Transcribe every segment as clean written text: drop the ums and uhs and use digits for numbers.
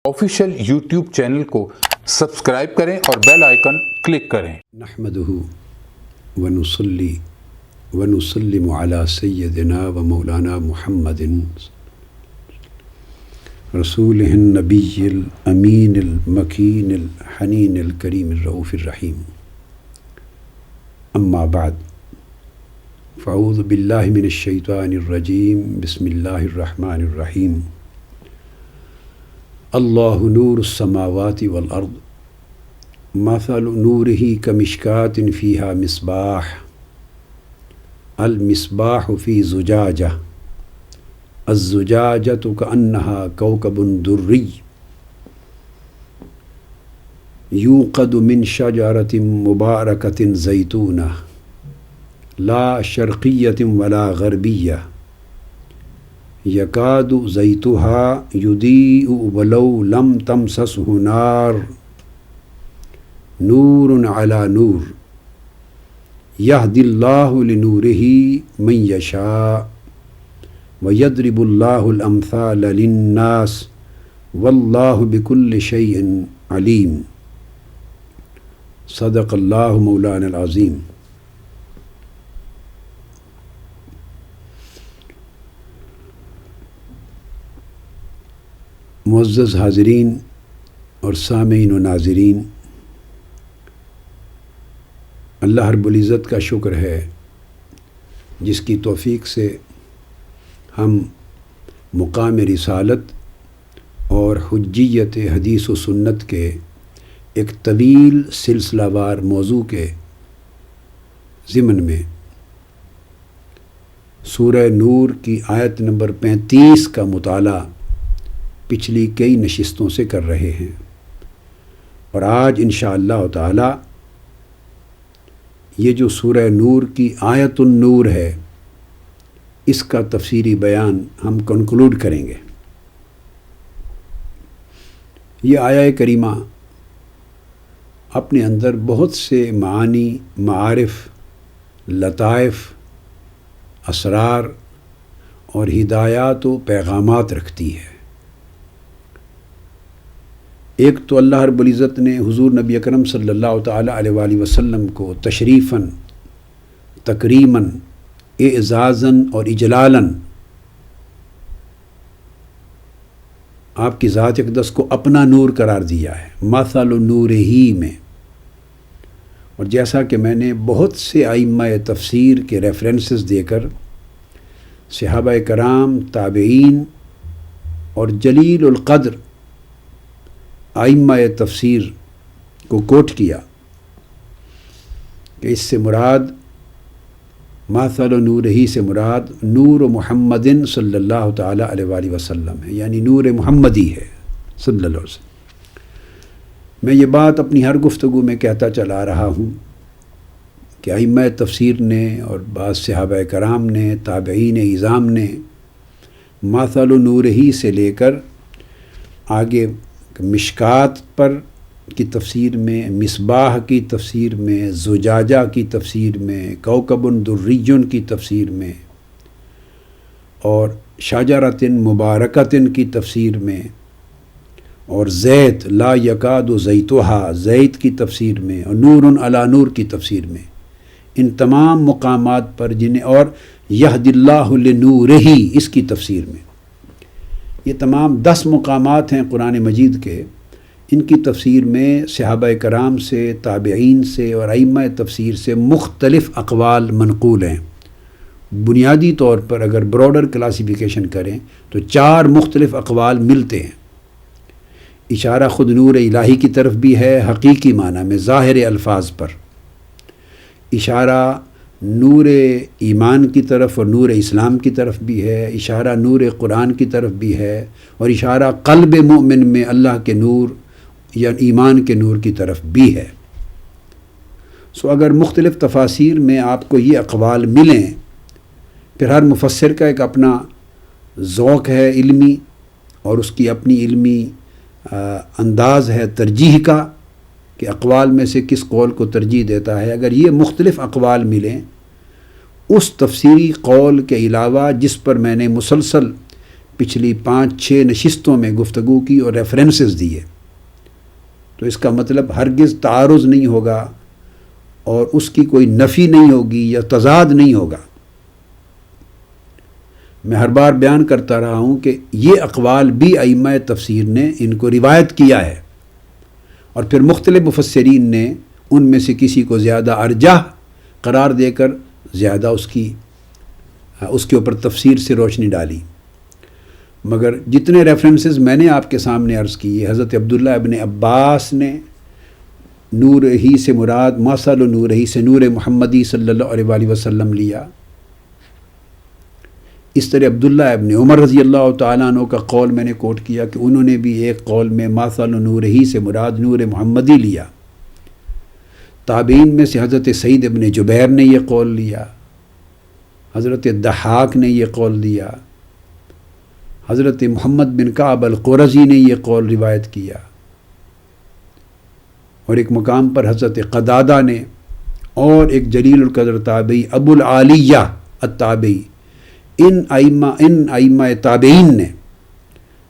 Official YouTube channel کو subscribe کریں اور بیل آئیکن کلک کریں۔ نحمدہ ونصلی ونسلم علی سیدنا و مولانا محمد رسولہ النبی الامین المکین الحنین الکریم الرؤوف الرحیم، اما بعد فاعوذ باللہ من الشیطان الرجیم، بسم اللہ الرحمن الرحیم۔ اللہ نور السماوات والارض مثل نورہ کمشکاۃ فیہا مصباح، المصباح فی زجاجہ، الزجاجۃ کأنہا کوکب دری یوقد من شجرۃ مبارکۃ زیتونہ لا شرقیۃ ولا غربیہ یکاد زیتها یضیء ولو لم تمسسہ نار، نور علی نور یہدی اللہ لنورہ من یشاء ویضرب اللہ الامثال للناس واللہ بکل شیء علیم۔ صدق اللہ مولانا العظیم۔ معزز حاضرین اور سامعین و ناظرین، اللہ رب العزت کا شکر ہے جس کی توفیق سے ہم مقام رسالت اور حجیت حدیث و سنت کے ایک طویل سلسلہ وار موضوع کے ضمن میں سورہ نور کی آیت نمبر 35 کا مطالعہ پچھلی کئی نشستوں سے کر رہے ہیں، اور آج انشاءاللہ تعالی یہ جو سورہ نور کی آیت النور ہے اس کا تفسیری بیان ہم کنکلوڈ کریں گے۔ یہ آیہ کریمہ اپنے اندر بہت سے معانی، معارف، لطائف، اسرار اور ہدایات و پیغامات رکھتی ہے۔ ایک تو اللہ رب العزت نے حضور نبی اکرم صلی اللہ تعالیٰ علیہ وآلہ وسلم کو تشریفاً، تکریماً، اعزازاً اور اجلالً آپ کی ذات اقدس کو اپنا نور قرار دیا ہے، مثل نورہ میں۔ اور جیسا کہ میں نے بہت سے ائمہ تفسیر کے ریفرنسز دے کر صحابہ کرام، تابعین اور جلیل القدر ائمہ تفسیر کو کوٹ کیا کہ اس سے مراد مثل نورہ سے مراد نور محمد صلی اللہ تعالیٰ علیہ وآلہ وسلم ہے، یعنی نور محمدی ہے صلی اللہ علیہ وسلم۔ میں یہ بات اپنی ہر گفتگو میں کہتا چلا رہا ہوں کہ ائمہ تفسیر نے اور بعض صحابہ کرام نے، تابعین اعظام نے مثل نورہ سے لے کر آگے مشکات پر کی تفسیر میں، مصباح کی تفسیر میں، زجاجہ کی تفسیر میں، کوکب دریٌ کی تفسیر میں، اور شجرۃ مبارکۃ کی تفسیر میں، اور زیت لا یکاد زیتھا زیت کی تفسیر میں، اور نور علی نور کی تفسیر میں، ان تمام مقامات پر جنہیں، اور یہدی اللہ لنورہ اس کی تفسیر میں، یہ تمام 10 مقامات ہیں قرآن مجید کے۔ ان کی تفسیر میں صحابہ کرام سے، تابعین سے اور ائمہ تفسیر سے مختلف اقوال منقول ہیں۔ بنیادی طور پر اگر براڈر کلاسیفیکیشن کریں تو 4 مختلف اقوال ملتے ہیں۔ اشارہ خود نور الہی کی طرف بھی ہے حقیقی معنی میں، ظاہر الفاظ پر، اشارہ نور ایمان کی طرف اور نور اسلام کی طرف بھی ہے، اشارہ نور قرآن کی طرف بھی ہے، اور اشارہ قلب مومن میں اللہ کے نور یا ایمان کے نور کی طرف بھی ہے۔ سو اگر مختلف تفاسیر میں آپ کو یہ اقوال ملیں، پھر ہر مفسر کا ایک اپنا ذوق ہے علمی، اور اس کی اپنی علمی انداز ہے ترجیح کا کہ اقوال میں سے کس قول کو ترجیح دیتا ہے۔ اگر یہ مختلف اقوال ملیں، اس تفسیری قول کے علاوہ جس پر میں نے مسلسل پچھلی 5-6 نشستوں میں گفتگو کی اور ریفرنسز دیے، تو اس کا مطلب ہرگز تعارض نہیں ہوگا اور اس کی کوئی نفی نہیں ہوگی یا تضاد نہیں ہوگا۔ میں ہر بار بیان کرتا رہا ہوں کہ یہ اقوال بھی ائمہ تفسیر نے ان کو روایت کیا ہے، اور پھر مختلف مفسرین نے ان میں سے کسی کو زیادہ ارجح قرار دے کر زیادہ اس کے اوپر تفسیر سے روشنی ڈالی۔ مگر جتنے ریفرنسز میں نے آپ کے سامنے عرض کیے، حضرت عبداللہ ابن عباس نے نور ہی سے مراد مثل نور ہی سے نور محمدی صلی اللہ علیہ وآلہ وسلم لیا۔ اس طرح عبداللہ ابن عمر رضی اللہ تعالیٰ عنہ کا قول میں نے کوٹ کیا کہ انہوں نے بھی ایک قول میں مثل نور ہی سے مراد نور محمدی لیا۔ تابعین میں سے حضرت سعید ابن جبیر نے یہ قول لیا، حضرت ضحاک نے یہ قول دیا، حضرت محمد بن کعب القرظی نے یہ قول روایت کیا، اور ایک مقام پر حضرت قتادہ نے، اور ایک جلیل القدر تابعی ابو العالیہ التابعی، ان ائمہ تابعین نے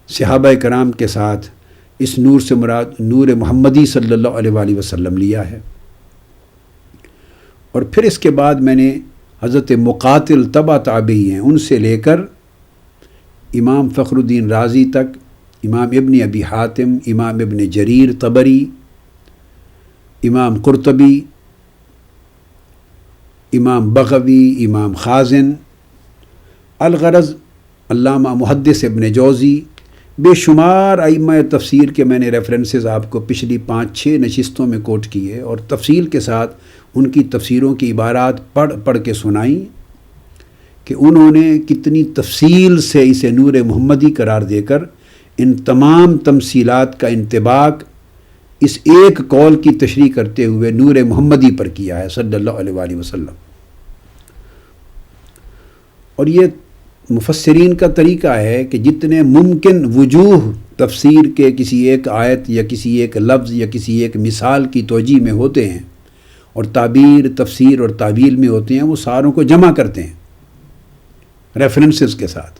صحابہ کرام کے ساتھ اس نور سے مراد نور محمدی صلی اللہ علیہ وآلہ وسلم لیا ہے۔ اور پھر اس کے بعد میں نے حضرت مقاتل تبع تابعی ہیں، ان سے لے کر امام فخر الدین رازی تک، امام ابن ابی حاتم، امام ابن جریر طبری، امام قرطبی، امام بغوی، امام خازن، الغرض علامہ محدث ابن جوزی، بے شمار ائمہ تفسیر کے میں نے ریفرنسز آپ کو پچھلی 5-6 نشستوں میں کوٹ کیے اور تفصیل کے ساتھ ان کی تفسیروں کی عبارات پڑھ کے سنائیں کہ انہوں نے کتنی تفصیل سے اسے نور محمدی قرار دے کر ان تمام تمثیلات کا انطباق اس ایک قول کی تشریح کرتے ہوئے نور محمدی پر کیا ہے صلی اللہ علیہ وآلہ وسلم۔ اور یہ مفسرین کا طریقہ ہے کہ جتنے ممکن وجوہ تفسیر کے کسی ایک آیت یا کسی ایک لفظ یا کسی ایک مثال کی توجیہ میں ہوتے ہیں اور تعبیر، تفسیر اور تعویل میں ہوتے ہیں، وہ ساروں کو جمع کرتے ہیں ریفرنسز کے ساتھ۔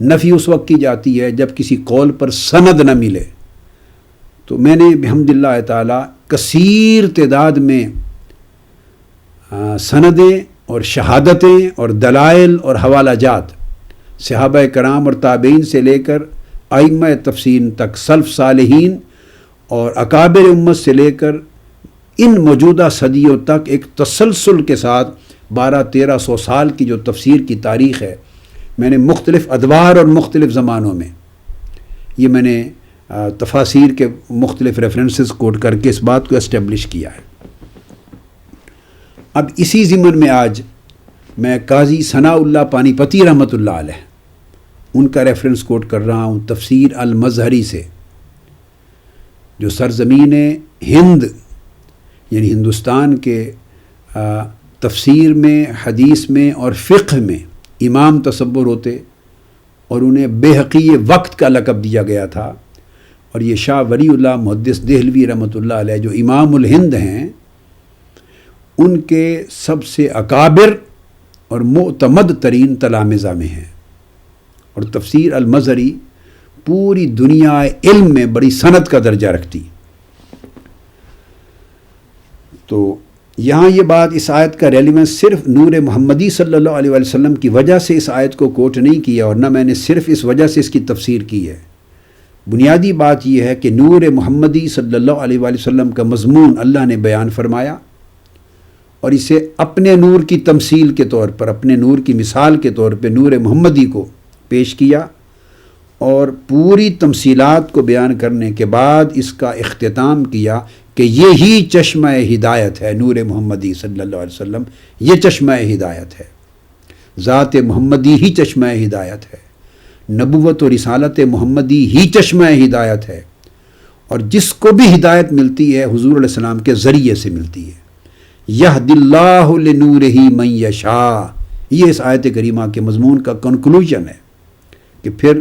نفی اس وقت کی جاتی ہے جب کسی قول پر سند نہ ملے، تو میں نے بحمد اللہ تعالی کثیر تعداد میں سندیں اور شہادتیں اور دلائل اور حوالہ جات صحابہ کرام اور تابعین سے لے کر ائمہ تفسیر تک، سلف صالحین اور اکابر امت سے لے کر ان موجودہ صدیوں تک ایک تسلسل کے ساتھ 1200-1300 سال کی جو تفسیر کی تاریخ ہے، میں نے مختلف ادوار اور مختلف زمانوں میں یہ میں نے تفاسیر کے مختلف ریفرنسز کوٹ کر کے اس بات کو اسٹیبلش کیا ہے۔ اب اسی ضمن میں آج میں قاضی ثناء اللہ پانی پتی رحمۃ اللہ علیہ ان کا ریفرنس کوٹ کر رہا ہوں تفسیر المظہری سے، جو سرزمین ہند یعنی ہندوستان کے تفسیر میں، حدیث میں اور فقہ میں امام تصور ہوتے، اور انہیں بیہقی وقت کا لقب دیا گیا تھا۔ اور یہ شاہ ولی اللہ محدث دہلوی رحمۃ اللہ علیہ جو امام الہند ہیں، ان کے سب سے اکابر اور معتمد ترین تلامذہ میں ہیں، اور تفسیر المظہری پوری دنیا علم میں بڑی صنعت کا درجہ رکھتی۔ تو یہاں یہ بات، اس آیت کا ریلیونس صرف نور محمدی صلی اللہ علیہ وآلہ وسلم کی وجہ سے اس آیت کو کوٹ نہیں کیا، اور نہ میں نے صرف اس وجہ سے اس کی تفسیر کی ہے۔ بنیادی بات یہ ہے کہ نور محمدی صلی اللہ علیہ وآلہ وسلم کا مضمون اللہ نے بیان فرمایا، اور اسے اپنے نور کی تمثیل کے طور پر، اپنے نور کی مثال کے طور پہ نور محمدی کو پیش کیا، اور پوری تمثیلات کو بیان کرنے کے بعد اس کا اختتام کیا کہ یہی چشمہ ہدایت ہے، نور محمدی صلی اللہ علیہ وسلم یہ چشمہ ہدایت ہے، ذات محمدی ہی چشمہ ہدایت ہے، نبوت و رسالت محمدی ہی چشمہ ہدایت ہے، اور جس کو بھی ہدایت ملتی ہے حضور علیہ السلام کے ذریعے سے ملتی ہے۔ یہد اللہ لنورہ من یشاء، یہ اس آیت کریمہ کے مضمون کا کنکلوژن ہے کہ پھر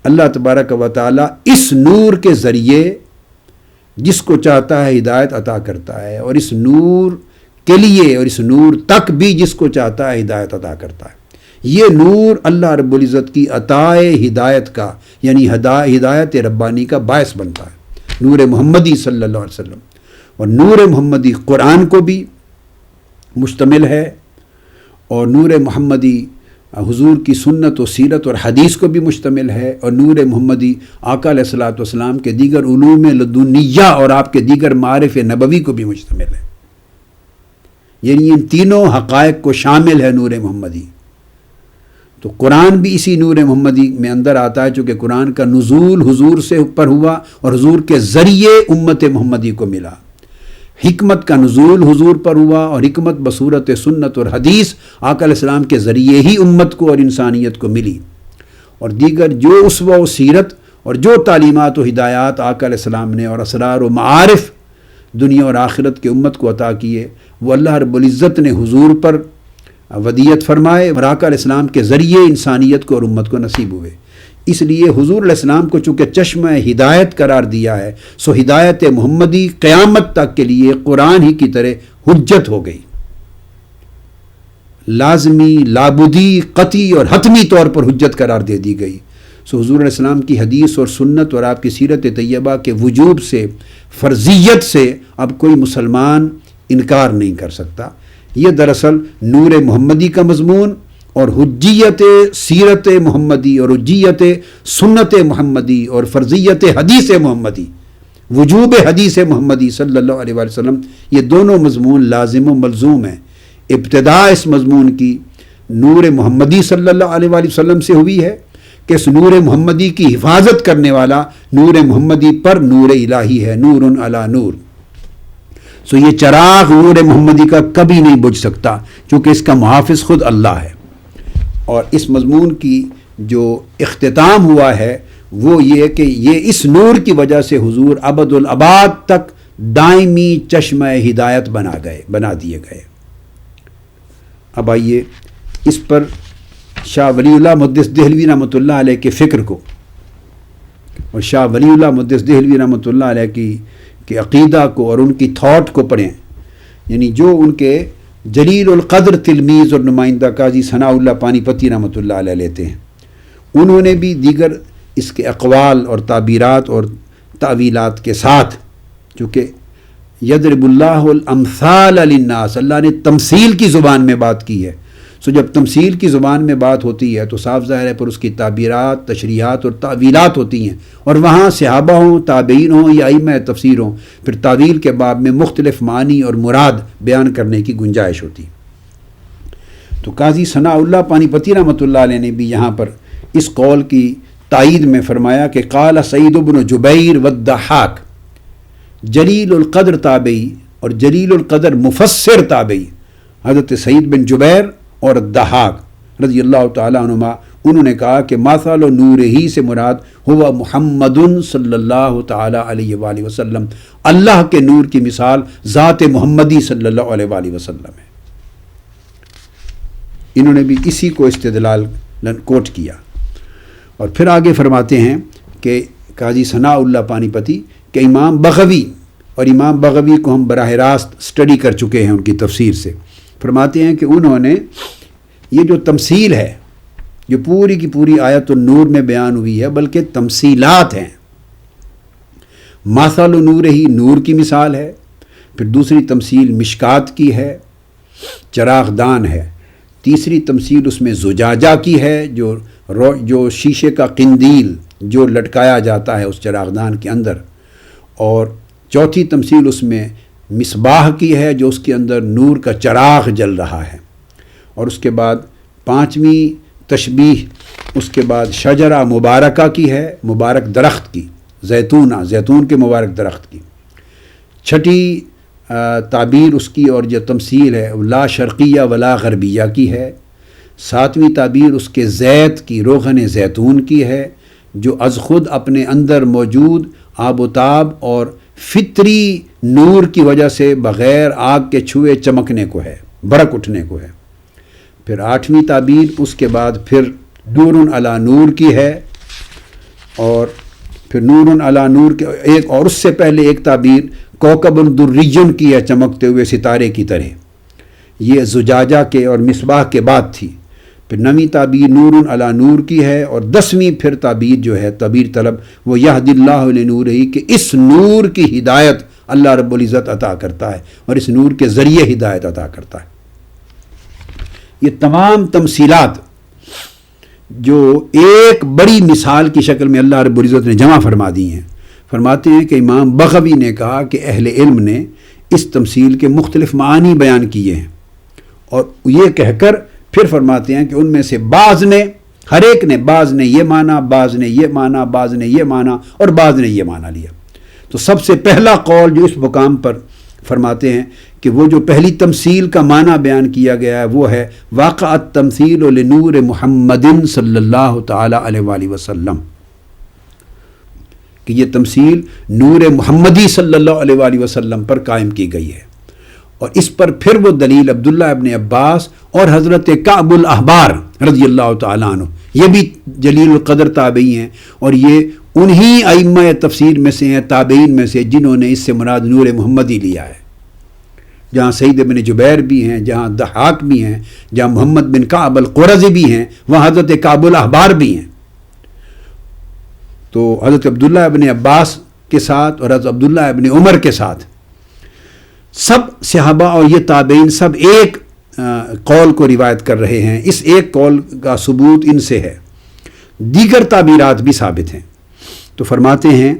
اللہ تبارک و تعالی اس نور کے ذریعے جس کو چاہتا ہے ہدایت عطا کرتا ہے، اور اس نور کے لیے اور اس نور تک بھی جس کو چاہتا ہے ہدایت عطا کرتا ہے۔ یہ نور اللہ رب العزت کی عطائے ہدایت کا یعنی ہدایت ربانی کا باعث بنتا ہے، نور محمدی صلی اللہ علیہ وسلم. اور نور محمدی قرآن کو بھی مشتمل ہے، اور نور محمدی حضور کی سنت و سیرت اور حدیث کو بھی مشتمل ہے، اور نور محمدی آقا علیہ الصلوۃ والسلام کے دیگر علوم لدنیہ اور آپ کے دیگر معارف نبوی کو بھی مشتمل ہے. یعنی ان تینوں حقائق کو شامل ہے نور محمدی. تو قرآن بھی اسی نور محمدی میں اندر آتا ہے، چونکہ قرآن کا نزول حضور سے اوپر ہوا اور حضور کے ذریعے امت محمدی کو ملا. حکمت کا نزول حضور پر ہوا، اور حکمت بصورت سنت اور حدیث آقا علیہ السلام کے ذریعے ہی امت کو اور انسانیت کو ملی. اور دیگر جو اسوہ و سیرت اور جو تعلیمات و ہدایات آقا علیہ السلام نے اور اسرار و معارف دنیا اور آخرت کے امت کو عطا کیے، وہ اللہ رب العزت نے حضور پر ودیت فرمائے اور آقا علیہ السلام کے ذریعے انسانیت کو اور امت کو نصیب ہوئے. اس لیے حضور علیہ السلام کو چونکہ چشمہ ہدایت قرار دیا ہے، سو ہدایت محمدی قیامت تک کے لیے قرآن ہی کی طرح حجت ہو گئی، لازمی، لابدی، قطعی اور حتمی طور پر حجت قرار دے دی گئی. سو حضور علیہ السلام کی حدیث اور سنت اور آپ کی سیرت طیبہ کے وجوب سے، فرضیت سے اب کوئی مسلمان انکار نہیں کر سکتا. یہ دراصل نور محمدی کا مضمون اور حجیت سیرت محمدی اور حجیت سنت محمدی اور فرضیت حدیث محمدی، وجوب حدیث محمدی صلی اللہ علیہ وآلہ وسلم، یہ دونوں مضمون لازم و ملزوم ہیں. ابتدا اس مضمون کی نور محمدی صلی اللہ علیہ وآلہ وسلم سے ہوئی ہے کہ اس نور محمدی کی حفاظت کرنے والا نور محمدی پر نور الہی ہے، نور علی نور. سو یہ چراغ نور محمدی کا کبھی نہیں بجھ سکتا، چونکہ اس کا محافظ خود اللہ ہے. اور اس مضمون کی جو اختتام ہوا ہے وہ یہ کہ یہ اس نور کی وجہ سے حضور ابد الاباد تک دائمی چشمہ ہدایت بنا دیے گئے. اب آئیے اس پر شاہ ولی اللہ محدث دہلوی رحمۃ اللہ علیہ کے فکر کو اور شاہ ولی اللہ محدث دہلوی رحمۃ اللہ علیہ کے عقیدہ کو اور ان کی تھاٹ کو پڑھیں. یعنی جو ان کے جلیل القدر تلمیذ اور نمائندہ قاضی ثناء اللہ پانی پتی رحمۃ اللہ علیہ لیتے ہیں، انہوں نے بھی دیگر اس کے اقوال اور تعبیرات اور تعویلات کے ساتھ، چونکہ یضرب اللہ الامثال للناس، اللہ نے تمثیل کی زبان میں بات کی ہے. سو جب تمثیل کی زبان میں بات ہوتی ہے تو صاف ظاہر ہے پر اس کی تعبیرات، تشریحات اور تعویلات ہوتی ہیں، اور وہاں صحابہ ہوں، تابعین ہوں یا ائمہ تفسیر ہوں، پھر تعویل کے باب میں مختلف معنی اور مراد بیان کرنے کی گنجائش ہوتی. تو قاضی ثناء اللہ پانی پتی رحمۃ اللہ علیہ نے بھی یہاں پر اس قول کی تائید میں فرمایا کہ قال سعید بن جبیر والضحاک، جلیل القدر تابعی اور جلیل القدر مفسر تابعی حضرت سعید بن جبیر اور الضحاک رضی اللہ تعالیٰ عنہما، انہوں نے کہا کہ مثل نور ہی سے مراد ہوا محمد صلی اللہ تعالیٰ علیہ وآلہ وسلم، اللہ کے نور کی مثال ذات محمدی صلی اللہ علیہ وآلہ وسلم ہے. انہوں نے بھی اسی کو استدلال کوٹ کیا. اور پھر آگے فرماتے ہیں کہ قاضی ثناء اللہ پانی پتی کہ امام بغوی، اور امام بغوی کو ہم براہ راست اسٹڈی کر چکے ہیں ان کی تفسیر سے، فرماتے ہیں کہ انہوں نے یہ جو تمثیل ہے جو پوری کی پوری آیت النور میں بیان ہوئی ہے بلکہ تمثیلات ہیں. مثل نور ہی نور کی مثال ہے، پھر دوسری تمثیل مشکات کی ہے، چراغ دان ہے، تیسری تمثیل اس میں زجاجہ کی ہے جو شیشے کا قندیل جو لٹکایا جاتا ہے اس چراغ دان کے اندر، اور چوتھی تمثیل اس میں مصباح کی ہے جو اس کے اندر نور کا چراغ جل رہا ہے، اور اس کے بعد پانچویں تشبیہ اس کے بعد شجرہ مبارکہ کی ہے، مبارک درخت کی، زیتون کے مبارک درخت کی. چھٹی تعبیر اس کی اور جو تمثیل ہے لا شرقیہ ولا غربیہ کی ہے. ساتویں تعبیر اس کے زیت کی، روغن زیتون کی ہے، جو از خود اپنے اندر موجود آب و تاب اور فطری نور کی وجہ سے بغیر آگ کے چھوئے چمکنے کو ہے، برق اٹھنے کو ہے. پھر آٹھویں تعبیر اس کے بعد پھر نور علی نور کی ہے، اور پھر نور علی نور کے ایک اور اس سے پہلے ایک تعبیر کوکب دریجن کی ہے، چمکتے ہوئے ستارے کی طرح. یہ زجاجہ کے اور مصباح کے بعد تھی. پھر 9ویں تعبیر نور علی نور کی ہے، اور 10ویں پھر تعبیر جو ہے تعبیر طلب وہ یہد اللہ لنورہ کہ اس نور کی ہدایت اللہ رب العزت عطا کرتا ہے اور اس نور کے ذریعے ہدایت عطا کرتا ہے۔ یہ تمام تمثیلات جو ایک بڑی مثال کی شکل میں اللہ رب العزت نے جمع فرما دی ہیں، فرماتے ہیں کہ امام بغوی نے کہا کہ اہل علم نے اس تمثیل کے مختلف معانی بیان کیے ہیں، اور یہ کہہ کر پھر فرماتے ہیں کہ ان میں سے بعض نے، ہر ایک نے، بعض نے یہ مانا، بعض نے یہ مانا، بعض نے یہ مانا، اور بعض نے یہ مانا لیا۔ تو سب سے پہلا قول جو اس مقام پر فرماتے ہیں کہ وہ جو پہلی تمثیل کا معنی بیان کیا گیا ہے وہ ہے واقعت تمثیل لنور محمد صلی اللہ تعالی علیہ وآلہ وسلم، کہ یہ تمثیل نور محمدی صلی اللہ علیہ وآلہ وسلم پر قائم کی گئی ہے، اور اس پر پھر وہ دلیل عبداللہ ابن عباس اور حضرت کعب الاحبار رضی اللہ تعالیٰ عنہ، یہ بھی جلیل القدر تابعی ہیں، اور یہ انہی ائمہ تفسیر میں سے ہیں، تابعین میں سے، جنہوں نے اس سے مراد نور محمدی لیا ہے، جہاں سعید بن جبیر بھی ہیں، جہاں ضحاک بھی ہیں، جہاں محمد بن کعب القرظی بھی ہیں، وہاں حضرت کعب الاحبار بھی ہیں۔ تو حضرت عبداللہ ابن عباس کے ساتھ اور حضرت عبداللہ ابن عمر کے ساتھ سب صحابہ اور یہ تابعین سب ایک قول کو روایت کر رہے ہیں، اس ایک قول کا ثبوت ان سے ہے، دیگر تعبیرات بھی ثابت ہیں۔ تو فرماتے ہیں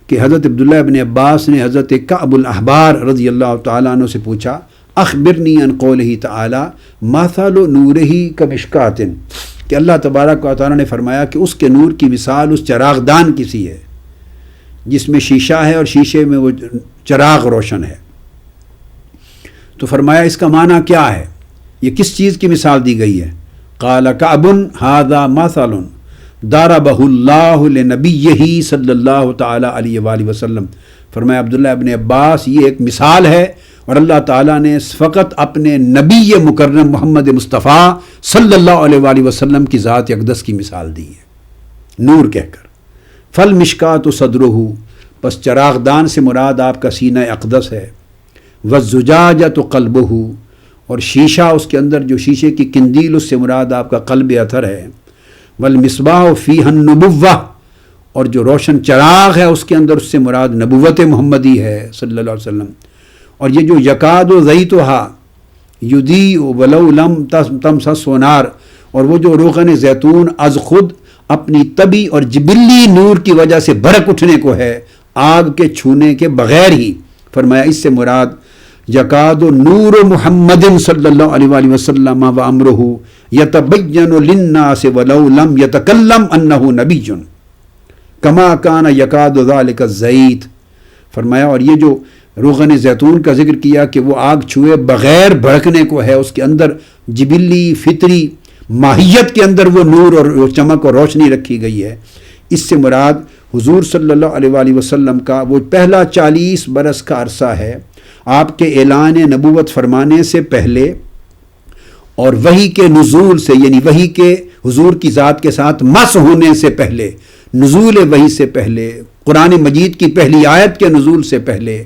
کہ حضرت عبداللہ ابن عباس نے حضرت کعب الاحبار رضی اللہ تعالیٰ عنہ سے پوچھا اخبرنی عن قولہ تعالی مثل نورہ کمشکات، کہ اللہ تبارک و تعالیٰ نے فرمایا کہ اس کے نور کی مثال اس چراغ دان کی سی ہے جس میں شیشہ ہے اور شیشے میں وہ چراغ روشن ہے۔ تو فرمایا اس کا معنی کیا ہے، یہ کس چیز کی مثال دی گئی ہے؟ قال کعب ھذا مثل ضربہ اللہ لنبیہ صلی اللہ تعالی علیہ وآلہ وسلم، فرمایا عبداللہ ابن عباس یہ ایک مثال ہے، اور اللہ تعالیٰ نے فقط اپنے نبی مکرم محمد مصطفیٰ صلی اللہ علیہ وآلہ وسلم کی ذات اقدس کی مثال دی ہے نور کہہ کر۔ فالمشکات صدرہ، پس چراغ دان سے مراد آپ کا سینہ اقدس ہے، والزجاجۃ قلبہ، اور شیشہ اس کے اندر جو شیشے کی قندیل اس سے مراد آپ کا قلب اطہر ہے، والمصباح فیہ النبوہ، اور جو روشن چراغ ہے اس کے اندر اس سے مراد نبوت محمدی ہے صلی اللہ علیہ وسلم۔ اور یہ جو یکاد و زیتھا یضیء ولو لم تمسس نار، اور وہ جو روغن زیتون از خود اپنی طبی اور جبلی نور کی وجہ سے بھڑک اٹھنے کو ہے آگ کے چھونے کے بغیر ہی، فرمایا اس سے مراد یکاد نور محمد صلی اللہ علیہ وآلہ وسلم و امرہ یتبین للناس ولو لم یتکلم انہ نبی کما کان یکاد ذلک الزیت، فرمایا اور یہ جو روغن زیتون کا ذکر کیا کہ وہ آگ چھوئے بغیر بھڑکنے کو ہے، اس کے اندر جبلی فطری ماہیت کے اندر وہ نور اور چمک اور روشنی رکھی گئی ہے، اس سے مراد حضور صلی اللہ علیہ وآلہ وسلم کا وہ پہلا 40 برس کا عرصہ ہے آپ کے اعلان نبوت فرمانے سے پہلے اور وحی کے نزول سے، یعنی وحی کے حضور کی ذات کے ساتھ مس ہونے سے پہلے، نزول وحی سے پہلے، قرآن مجید کی پہلی آیت کے نزول سے پہلے،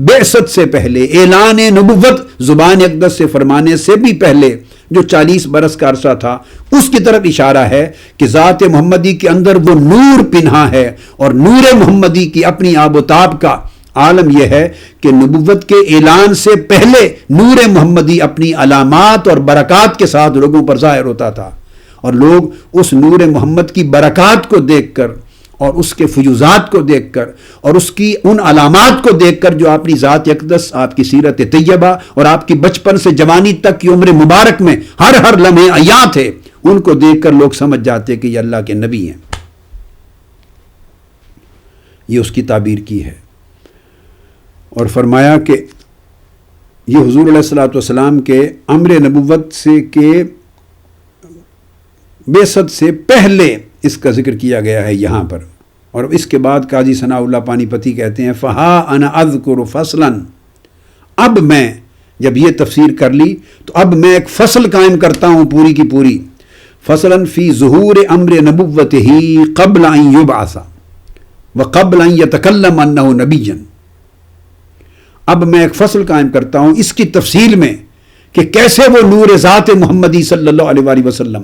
بعثت سے پہلے، اعلان نبوت زبان اقدس سے فرمانے سے بھی پہلے جو 40 برس کا عرصہ تھا، اس کی طرف اشارہ ہے کہ ذات محمدی کے اندر وہ نور پنہا ہے، اور نور محمدی کی اپنی آب و تاب کا عالم یہ ہے کہ نبوت کے اعلان سے پہلے نور محمدی اپنی علامات اور برکات کے ساتھ لوگوں پر ظاہر ہوتا تھا، اور لوگ اس نور محمد کی برکات کو دیکھ کر اور اس کے فیوزات کو دیکھ کر اور اس کی ان علامات کو دیکھ کر جو اپنی ذات اقدس، آپ کی سیرت طیبہ اور آپ کی بچپن سے جوانی تک کی عمر مبارک میں ہر لمحے عیاں تھے، ان کو دیکھ کر لوگ سمجھ جاتے کہ یہ اللہ کے نبی ہیں۔ یہ اس کی تعبیر کی ہے، اور فرمایا کہ یہ حضور علیہ الصلوۃ والسلام کے امر نبوت سے کے بعثت سے پہلے اس کا ذکر کیا گیا ہے یہاں پر، اور اس کے بعد قاضی ثناء اللہ پانی پتی کہتے ہیں فہا انا اذکر فصلا، اب میں جب یہ تفسیر کر لی تو اب میں ایک فصل قائم کرتا ہوں پوری کی پوری، فصلا فی ظہور امر نبوتہ قبل ان یبعث وقبل ان یتکلم انہ نبی، اب میں ایک فصل قائم کرتا ہوں اس کی تفصیل میں کہ کیسے وہ نور ذات محمدی صلی اللہ علیہ وآلہ وسلم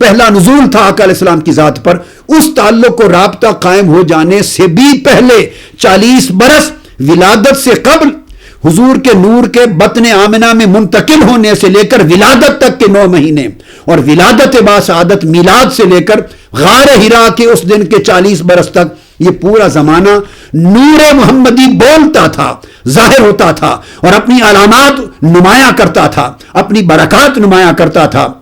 پہلا نزول تھا آقا علیہ السلام کی ذات پر، اس تعلق و رابطہ قائم ہو جانے سے بھی پہلے 40 برس ولادت سے قبل حضور کے نور کے بطن آمنہ میں منتقل ہونے سے لے کر ولادت تک کے 9 مہینے، اور ولادت باسعادت میلاد سے لے کر غار حرا کے اس دن کے 40 برس تک، یہ پورا زمانہ نور محمدی بولتا تھا، ظاہر ہوتا تھا، اور اپنی علامات نمایاں کرتا تھا، اپنی برکات نمایاں کرتا تھا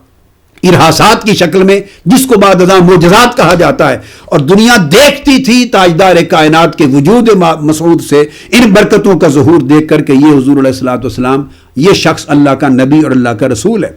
ارہاسات کی شکل میں، جس کو بعد ازاں معجزات کہا جاتا ہے، اور دنیا دیکھتی تھی تاجدار کائنات کے وجود مسعود سے ان برکتوں کا ظہور دیکھ کر کہ یہ حضور علیہ الصلوۃ والسلام، یہ شخص اللہ کا نبی اور اللہ کا رسول ہے۔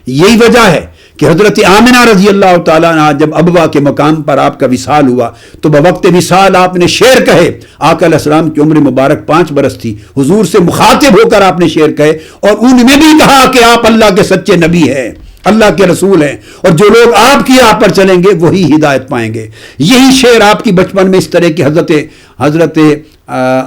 یہی وجہ ہے کہ حضرت آمنہ رضی اللہ تعالیٰ عنہ جب ابوا کے مقام پر آپ کا وصال ہوا تو بوقت وصال آپ نے شعر کہے۔ آقا علیہ السلام کی عمر مبارک 5 برس تھی، حضور سے مخاطب ہو کر آپ نے شعر کہے، اور ان میں بھی کہا کہ آپ اللہ کے سچے نبی ہیں، اللہ کے رسول ہیں، اور جو لوگ آپ کی راہ پر چلیں گے وہی ہدایت پائیں گے۔ یہی شعر آپ کی بچپن میں اس طرح کی حضرت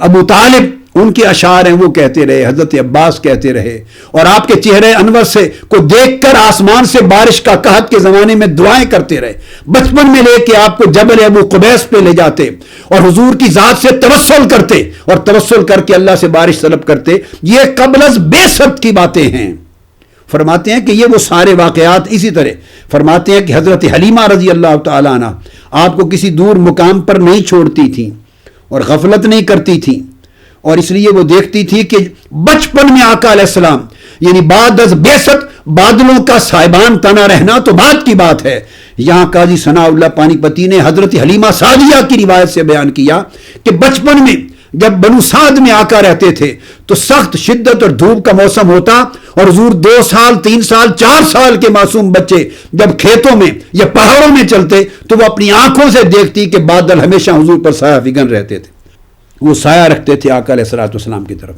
ابو طالب ان کے اشعار ہیں، وہ کہتے رہے، حضرت عباس کہتے رہے، اور آپ کے چہرے انور سے کو دیکھ کر آسمان سے بارش کا قحط کے زمانے میں دعائیں کرتے رہے۔ بچپن میں لے کے آپ کو جبل ابو قبیس پہ لے جاتے اور حضور کی ذات سے توسل کرتے، اور توسل کر کے اللہ سے بارش طلب کرتے۔ یہ قبل از بعثت کی باتیں ہیں۔ فرماتے ہیں کہ یہ وہ سارے واقعات اسی طرح فرماتے ہیں کہ حضرت حلیمہ رضی اللہ تعالیٰ عنہ آپ کو کسی دور مقام پر نہیں چھوڑتی تھیں اور غفلت نہیں کرتی تھیں، اور اس لیے وہ دیکھتی تھی کہ بچپن میں آقا علیہ السلام یعنی بعد از بعثت بادلوں کا سائبان تنا رہنا تو بات کی بات ہے۔ یہاں قاضی ثناء اللہ پانی پتی نے حضرت حلیمہ سعدیہ کی روایت سے بیان کیا کہ بچپن میں جب بنو سعد میں آقا رہتے تھے تو سخت شدت اور دھوپ کا موسم ہوتا، اور حضور 2 سال 3 سال 4 سال کے معصوم بچے جب کھیتوں میں یا پہاڑوں میں چلتے تو وہ اپنی آنکھوں سے دیکھتی کہ بادل ہمیشہ حضور پر سایہ فگن رہتے تھے، وہ سایہ رکھتے تھے آقا علیہ الصلوۃ والسلام کی طرف۔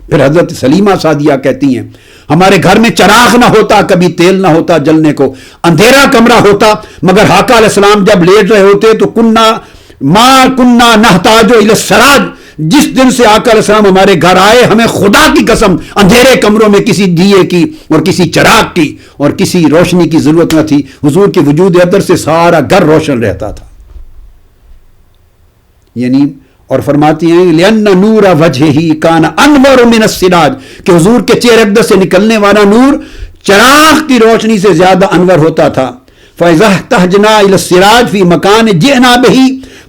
پھر حضرت سلیمہ سعدیہ کہتی ہیں ہمارے گھر میں چراغ نہ ہوتا، کبھی تیل نہ ہوتا جلنے کو، اندھیرا کمرہ ہوتا، مگر آقا علیہ السلام جب لیٹ رہے ہوتے تو کننا نحتاج الی السراج، جس دن سے آقا علیہ السلام ہمارے گھر آئے ہمیں خدا کی قسم اندھیرے کمروں میں کسی دیے کی اور کسی چراغ کی اور کسی روشنی کی ضرورت نہ تھی، حضور کے وجود اطہر سے سارا گھر روشن رہتا تھا۔ یعنی اور فرماتی ہیں لِأَنَّ نُورَ وَجْهِهِ كَانَ أَنْوَرُ مِنَ السِّرَاجِ، کہ حضور کے چہرے اقدس سے نکلنے والا نور چراغ کی روشنی سے زیادہ انور ہوتا تھا۔ فَإِذَا احْتَجْنَا إِلَى السِّرَاجِ فِي مَكَانٍ جِئْنَا بِهِ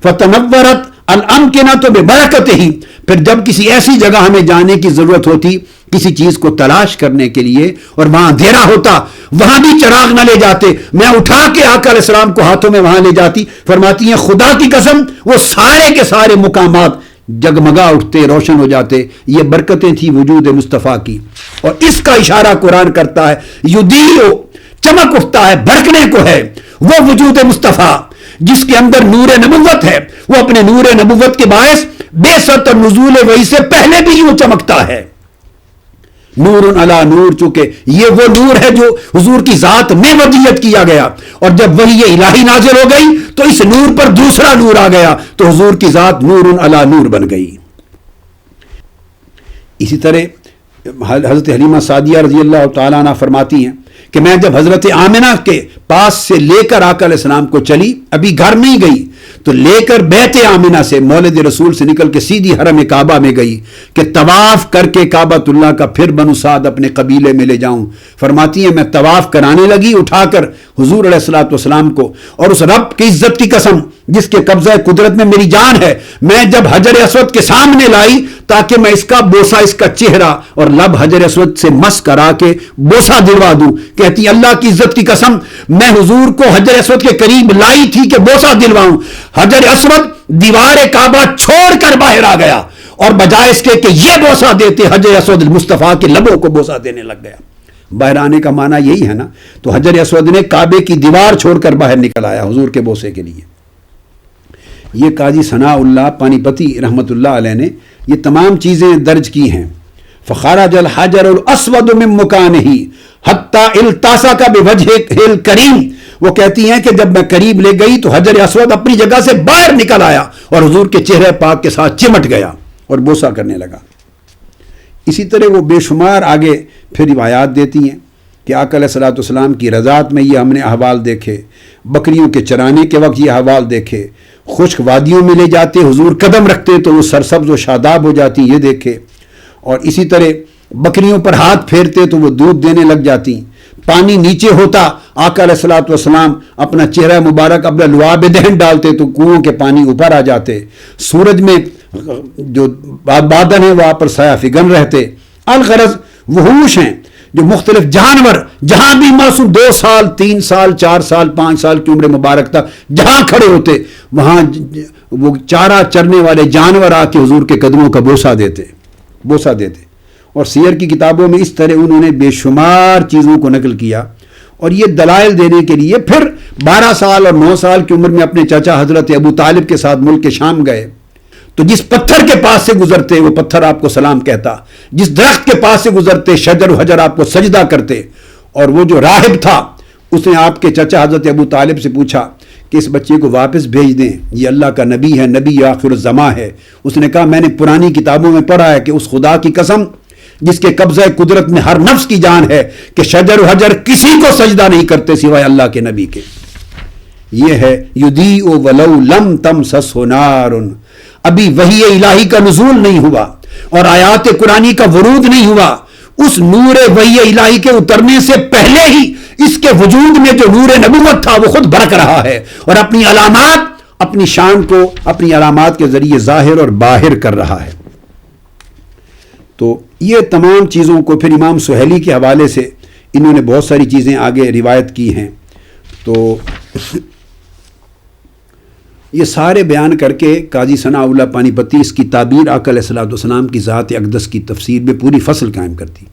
فَتَنَوَّرَتْ الْأَمْكِنَةُ بِبَرَكَتِهِ، پھر جب کسی ایسی جگہ ہمیں جانے کی ضرورت ہوتی کسی چیز کو تلاش کرنے کے لیے اور وہاں اندھیرا ہوتا، وہاں بھی چراغ نہ لے جاتے، میں اٹھا کے آقا علیہ السلام کو ہاتھوں میں وہاں لے جاتی۔ فرماتی ہیں خدا کی قسم وہ سارے کے سارے مقامات جگمگا اٹھتے، روشن ہو جاتے۔ یہ برکتیں تھی وجود مصطفیٰ کی، اور اس کا اشارہ قرآن کرتا ہے یدیو، چمک اٹھتا ہے، بھڑکنے کو ہے وہ وجود مصطفیٰ جس کے اندر نور نبوت ہے، وہ اپنے نور نبوت کے باعث بعثت اور نزول وحی سے پہلے بھی یوں چمکتا ہے۔ نور علی نور، چونکہ یہ وہ نور ہے جو حضور کی ذات میں وضعیت کیا گیا، اور جب وہی یہ الہی نازل ہو گئی تو اس نور پر دوسرا نور آ گیا تو حضور کی ذات نور علی نور بن گئی۔ اسی طرح حضرت حلیمہ سعدیہ رضی اللہ تعالیٰ عنہ فرماتی ہیں کہ میں جب حضرت آمنہ کے پاس سے لے کر آقا علیہ السلام کو چلی، ابھی گھر نہیں گئی، تو لے کر بیت آمنہ سے مولد رسول سے نکل کے سیدھی حرم کعبہ میں گئی کہ طواف کر کے کعبۃ اللہ کا پھر بنو سعد اپنے قبیلے میں لے جاؤں۔ فرماتی ہیں میں طواف کرانے لگی اٹھا کر حضور علیہ الصلوۃ والسلام کو، اور اس رب کی عزت کی قسم جس کے قبضہ قدرت میں میری جان ہے، میں جب حجر اسود کے سامنے لائی تاکہ میں اس کا بوسہ، اس کا چہرہ اور لب حجر اسود سے مس کرا کے بوسہ دلوا دوں، کہتی اللہ کی عزت کی قسم میں حضور کو حجر اسود کے قریب لائی تھی کہ بوسہ دلواؤں، حجر اسود دیوار کعبہ چھوڑ کر باہر آ گیا، اور بجائے اس کے کہ یہ بوسہ دیتے حجر اسود مصطفیٰ کے لبوں کو بوسہ دینے لگ گیا۔ باہر آنے کا معنی یہی ہے نا، تو حجر اسود نے کعبے کی دیوار چھوڑ کر باہر نکل آیا حضور کے بوسے کے لیے۔ یہ قاضی ثناء اللہ پانی پتی رحمت اللہ علیہ نے یہ تمام چیزیں درج کی ہیں۔ فخرج الحجر الاسود من مکانہ حتی التصق بوجہ الکریم، وہ کہتی ہیں کہ جب میں قریب لے گئی تو حجر اسود اپنی جگہ سے باہر نکل آیا اور حضور کے چہرے پاک کے ساتھ چمٹ گیا اور بوسہ کرنے لگا۔ اسی طرح وہ بے شمار آگے پھر روایات دیتی ہیں کہ آقا علیہ الصلوۃ والسلام کی رضاعت میں یہ ہم نے احوال دیکھے، بکریوں کے چرانے کے وقت یہ احوال دیکھے، خشک وادیوں میں لے جاتے حضور قدم رکھتے تو وہ سرسبز و شاداب ہو جاتی یہ دیکھے، اور اسی طرح بکریوں پر ہاتھ پھیرتے تو وہ دودھ دینے لگ جاتی، پانی نیچے ہوتا آقا علیہ الصلوۃ والسلام اپنا چہرہ مبارک اپنا لعاب دہن ڈالتے تو کنووں کے پانی اوپر آ جاتے، سورج میں جو بادل ہیں وہ آپ پر سایہ فگن رہتے۔ الغرض وحوش ہیں جو مختلف جانور جہاں بھی معصوم 2 سال 3 سال 4 سال 5 سال کی عمر مبارک تک جہاں کھڑے ہوتے وہاں وہ چارہ چرنے والے جانور آ کے حضور کے قدموں کا بوسہ دیتے۔ اور سیر کی کتابوں میں اس طرح انہوں نے بے شمار چیزوں کو نقل کیا، اور یہ دلائل دینے کے لیے پھر 12 سال اور 9 سال کی عمر میں اپنے چچا حضرت ابو طالب کے ساتھ ملک شام گئے، تو جس پتھر کے پاس سے گزرتے وہ پتھر آپ کو سلام کہتا، جس درخت کے پاس سے گزرتے شجر و حجر آپ کو سجدہ کرتے، اور وہ جو راہب تھا اس نے آپ کے چچا حضرت ابو طالب سے پوچھا کہ اس بچے کو واپس بھیج دیں، یہ اللہ کا نبی ہے، نبی آخر الزماں ہے۔ اس نے کہا میں نے پرانی کتابوں میں پڑھا ہے کہ اس خدا کی قسم جس کے قبضہ قدرت میں ہر نفس کی جان ہے کہ شجر و حجر کسی کو سجدہ نہیں کرتے سوائے اللہ کے نبی کے۔ یہ ہے یدیء ولو لم تمسسہ نار، ابھی وحی الہی کا نزول نہیں ہوا اور آیات قرآنی کا ورود نہیں ہوا، اس نور وحی الہی کے اترنے سے پہلے ہی اس کے وجود میں جو نور نبوت تھا وہ خود برق رہا ہے، اور اپنی علامات اپنی شان کو اپنی علامات کے ذریعے ظاہر اور باہر کر رہا ہے۔ تو یہ تمام چیزوں کو پھر امام سہیلی کے حوالے سے انہوں نے بہت ساری چیزیں آگے روایت کی ہیں، تو یہ سارے بیان کر کے قاضی ثناء اللہ پانی پتی اس کی تعبیر آقا علیہ الصلوۃ والسلام کی ذات اقدس کی تفسیر میں پوری فصل قائم کرتی۔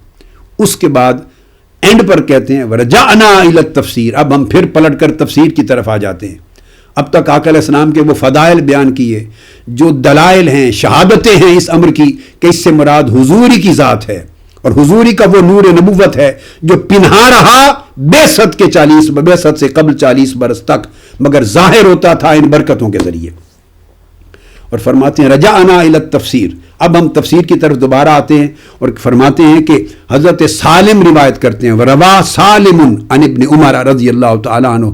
اس کے بعد اینڈ پر کہتے ہیں ورجعنا الی التفسیر، اب ہم پھر پلٹ کر تفسیر کی طرف آ جاتے ہیں۔ اب تک آقا علیہ السلام کے وہ فضائل بیان کیے، جو دلائل ہیں شہادتیں ہیں اس امر کی کہ اس سے مراد حضوری کی ذات ہے، اور حضوری کا وہ نور نبوت ہے جو پنہا رہا بعثت سے قبل 40 برس تک، مگر ظاہر ہوتا تھا ان برکتوں کے ذریعے۔ اور فرماتے ہیں رجعنا الی التفسیر، اب ہم تفسیر کی طرف دوبارہ آتے ہیں، اور فرماتے ہیں کہ حضرت سالم روایت کرتے ہیں وروا سالم عن ابن عمر رضی اللہ تعالی عنہ،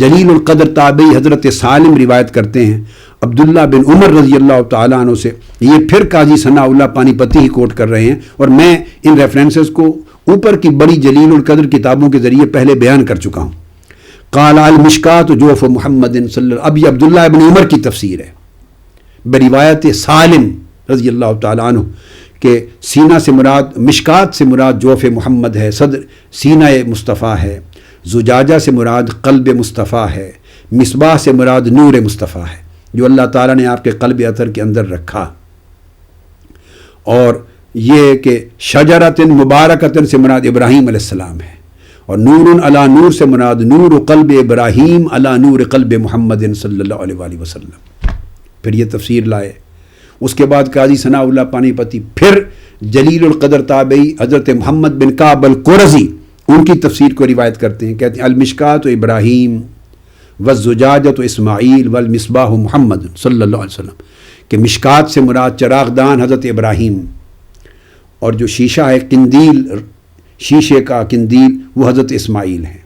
جلیل القدر تابعی حضرت سالم روایت کرتے ہیں عبداللہ بن عمر رضی اللہ تعالیٰ عنہ سے۔ یہ پھر قاضی ثناء اللہ پانی پتی ہی کوٹ کر رہے ہیں، اور میں ان ریفرنسز کو اوپر کی بڑی جلیل القدر کتابوں کے ذریعے پہلے بیان کر چکا ہوں۔ قال المشکات جوف محمد صلی اللہ، اب یہ عبداللہ بن عمر کی تفسیر ہے بروایت سالم رضی اللہ تعالیٰ عنہ کہ سینہ سے مراد، مشکات سے مراد جوف محمد ہے، صدر سینہ مصطفیٰ ہے، زجاجہ سے مراد قلب مصطفیٰ ہے، مصباح سے مراد نور مصطفیٰ ہے جو اللہ تعالیٰ نے آپ کے قلب اطہر کے اندر رکھا، اور یہ کہ شجرۃ مبارکۃ سے مراد ابراہیم علیہ السلام ہے، اور نور علی نور سے مراد نور قلب ابراہیم علی نور قلب محمد صلی اللہ علیہ وآلہ وسلم۔ پھر یہ تفسیر لائے۔ اس کے بعد قاضی ثناء اللہ پانی پتی پھر جلیل القدر تابعی حضرت محمد بن کعب القرظی ان کی تفسیر کو روایت کرتے ہیں، کہتے ہیں المشکات ابراہیم والزجاجۃ اسماعیل والمصباح محمد صلی اللہ علیہ وسلم، کہ مشکات سے مراد چراغ دان حضرت ابراہیم، اور جو شیشہ ہے قندیل، شیشے کا قندیل وہ حضرت اسماعیل ہیں،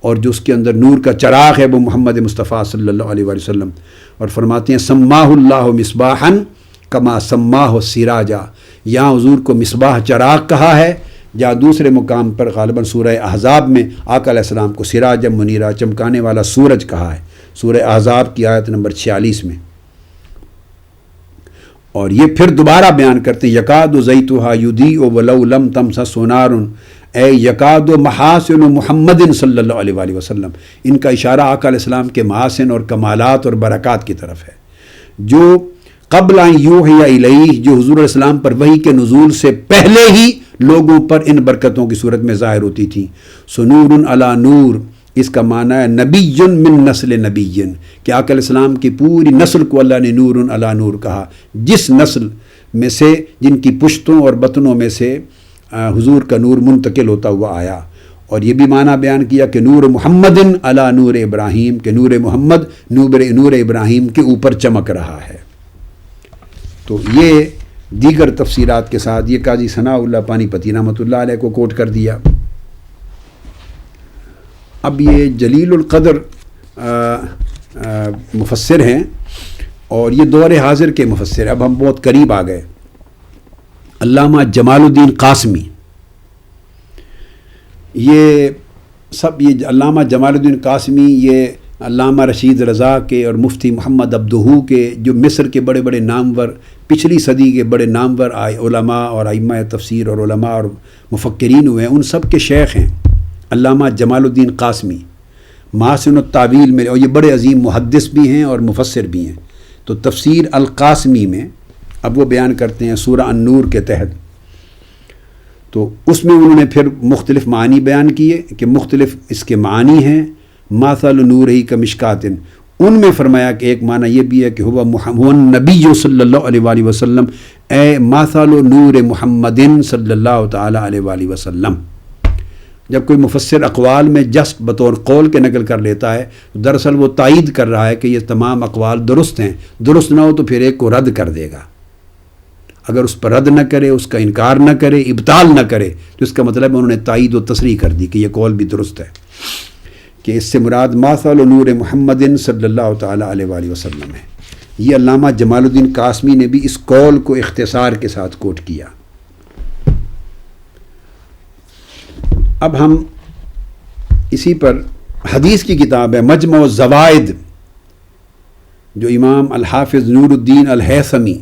اور جو اس کے اندر نور کا چراغ ہے وہ محمد مصطفیٰ صلی اللہ علیہ وآلہ وسلم۔ اور فرماتے ہیں سماہ اللہ مصباحا کما سماہ سراجا، یہاں حضور کو مصباح چراغ کہا ہے، جہاں دوسرے مقام پر غالباً سورہ احزاب میں آقا علیہ السلام کو سراج منیرہ، چمکانے والا سورج کہا ہے، سورہ احزاب کی آیت نمبر 46 میں۔ اور یہ پھر دوبارہ بیان کرتے ہیں یکاد زیتھا یضیء ولو لم تمسسہ نار، اے یکاد محاسن محمد صلی اللہ علیہ وآلہ وسلم، ان کا اشارہ آقا علیہ السلام کے محاسن اور کمالات اور برکات کی طرف ہے، جو قبل ان یوحی الیہ، جو حضور علیہ السلام پر وحی کے نزول سے پہلے ہی لوگوں پر ان برکتوں کی صورت میں ظاہر ہوتی تھی۔ سنور علی نور، اس کا معنی ہے نبی من نسل نبی، کہ آقا علیہ السلام کی پوری نسل کو اللہ نے نور علی نور کہا، جس نسل میں سے جن کی پشتوں اور بطنوں میں سے حضور کا نور منتقل ہوتا ہوا آیا۔ اور یہ بھی معنی بیان کیا کہ نور محمد علی نور ابراہیم، کہ نور محمد نور ابراہیم کے اوپر چمک رہا ہے۔ تو یہ دیگر تفسیرات کے ساتھ یہ قاضی ثناء اللہ پانی پتی رحمۃ اللہ علیہ کو کوٹ کر دیا۔ اب یہ جلیل القدر مفسر ہیں اور یہ دور حاضر کے مفسر. اب ہم بہت قریب آ گئے. علامہ جمال الدین قاسمی، یہ علامہ جمال الدین قاسمی یہ علامہ رشید رضا کے اور مفتی محمد عبدہو کے، جو مصر کے بڑے بڑے نامور، پچھلی صدی کے بڑے نامور علماء اور ائمہ تفسیر اور علماء اور مفکرین ہوئے ہیں، ان سب کے شیخ ہیں علامہ جمال الدین قاسمی محاسن التاویل میں، اور یہ بڑے عظیم محدث بھی ہیں اور مفسر بھی ہیں. تو تفسیر القاسمی میں اب وہ بیان کرتے ہیں سورہ النور کے تحت. تو اس میں انہوں نے پھر مختلف معنی بیان کیے کہ مختلف اس کے معنی ہیں. مثل نورہ کمشکات، ان میں فرمایا کہ ایک معنی یہ بھی ہے کہ ہوا النبی صلی اللہ علیہ وآلہ وسلم، اے مثل نور محمد صلی اللہ تعالی علیہ وآلہ وسلم. جب کوئی مفسر اقوال میں جسٹ بطور قول کے نقل کر لیتا ہے، دراصل وہ تائید کر رہا ہے کہ یہ تمام اقوال درست ہیں. درست نہ ہو تو پھر ایک کو رد کر دے گا. اگر اس پر رد نہ کرے، اس کا انکار نہ کرے، ابطال نہ کرے، تو اس کا مطلب انہوں نے تائید و تصریح کر دی کہ یہ قول بھی درست ہے، کہ اس سے مراد مثل نور محمد صلی اللہ تعالیٰ علیہ وآلہ وسلم ہے. یہ علامہ جمال الدین قاسمی نے بھی اس قول کو اختصار کے ساتھ کوٹ کیا. اب ہم اسی پر حدیث کی کتاب ہے مجمع الزوائد، جو امام الحافظ نور الدین الہیثمی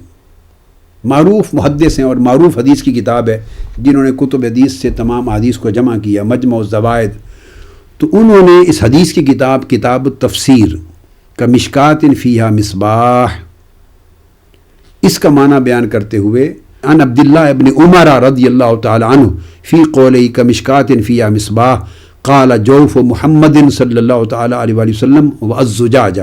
معروف محدث ہیں اور معروف حدیث کی کتاب ہے، جنہوں نے کتب حدیث سے تمام حدیث کو جمع کیا، مجمع الزوائد. تو انہوں نے اس حدیث کی کتاب کتاب التفسیر کا مشکات فیہا مصباح، اس کا معنی بیان کرتے ہوئے عن عبداللہ ابن عمر رضی اللہ تعالی عنہ فی قولہ کمشکات فیہا مصباح قال جوف محمد صلی اللہ تعالی علیہ وآلہ وسلم والزجاجہ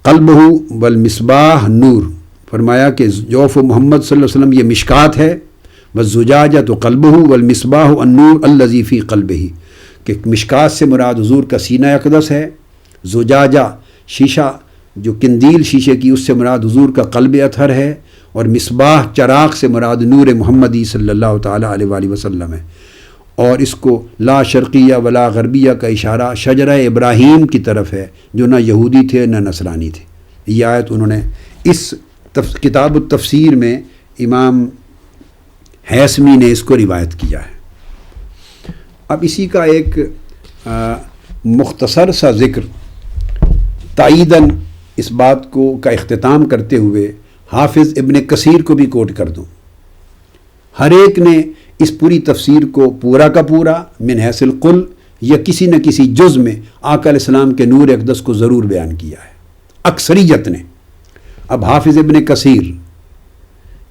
قلبہ والمصباح نور. فرمایا کہ جوف محمد صلی اللہ علیہ وسلم یہ مشکات ہے، والزجاجہ تو قلبہ والمصباح النور الذی فی قلبہ، کہ مشکات سے مراد حضور کا سینہ اقدس ہے، زجاجہ شیشہ جو قندیل شیشے کی، اس سے مراد حضور کا قلب اطہر ہے، اور مصباح چراغ سے مراد نور محمدی صلی اللہ تعالیٰ علیہ وآلہ وسلم ہے. اور اس کو لا شرقیہ ولا غربیہ کا اشارہ شجرہ ابراہیم کی طرف ہے، جو نہ یہودی تھے نہ نصرانی تھے. یہ آیت انہوں نے اس کتاب التفسیر میں امام ہیثمی نے اس کو روایت کیا ہے. اب اسی کا ایک مختصر سا ذکر تائیداً اس بات کو کا اختتام کرتے ہوئے حافظ ابن کثیر کو بھی کوٹ کر دوں. ہر ایک نے اس پوری تفسیر کو پورا کا پورا من حیث القل یا کسی نہ کسی جز میں آقا علیہ السلام کے نور اقدس کو ضرور بیان کیا ہے، اکثریت نے. اب حافظ ابن کثیر،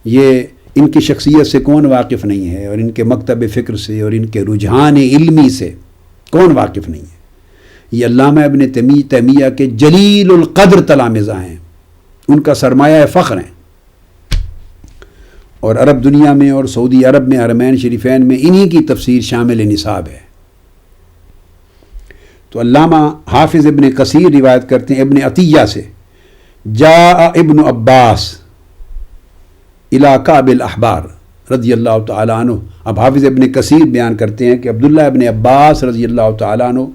یہ ان کی شخصیت سے کون واقف نہیں ہے، اور ان کے مکتب فکر سے اور ان کے رجحان علمی سے کون واقف نہیں ہے. یہ علامہ ابن تیمیہ کے جلیل القدر تلامذہ ہیں، ان کا سرمایہ فخر ہیں، اور عرب دنیا میں اور سعودی عرب میں حرمین شریفین میں انہی کی تفسیر شامل نصاب ہے. تو علامہ حافظ ابن کثیر روایت کرتے ہیں ابن عطیہ سے، جاء ابن عباس الی کعب الاحبار رضی اللہ تعالیٰ عنہ. اب حافظ ابن کثیر بیان کرتے ہیں کہ عبداللہ ابن عباس رضی اللہ تعالیٰ عنہ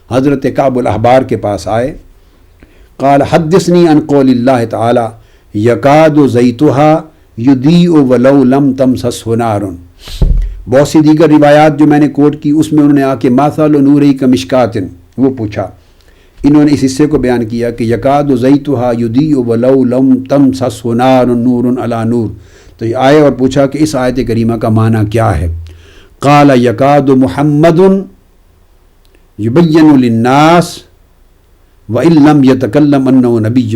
حضرت کعب الاحبار کے پاس آئے. قال حدثنی عن قول اللہ تعالی یکاد زیتها یضیء ولو لم تمسسہ نار. بہت سی دیگر روایات جو میں نے کوٹ کی، اس میں انہوں نے آ کے مثل نورہ کمشکات وہ پوچھا. انہوں نے اس حصے کو بیان کیا کہ یکاد زیتها یضیء ولو لم تمسسہ نار نور علی نور. تو یہ آئے اور پوچھا کہ اس آیت کریمہ کا معنی کیا ہے. قال یکاد محمد یبین للناس وَإِن لَّمْ يَتَكَلَّمْ أَنَّهُ نَبِيٌّ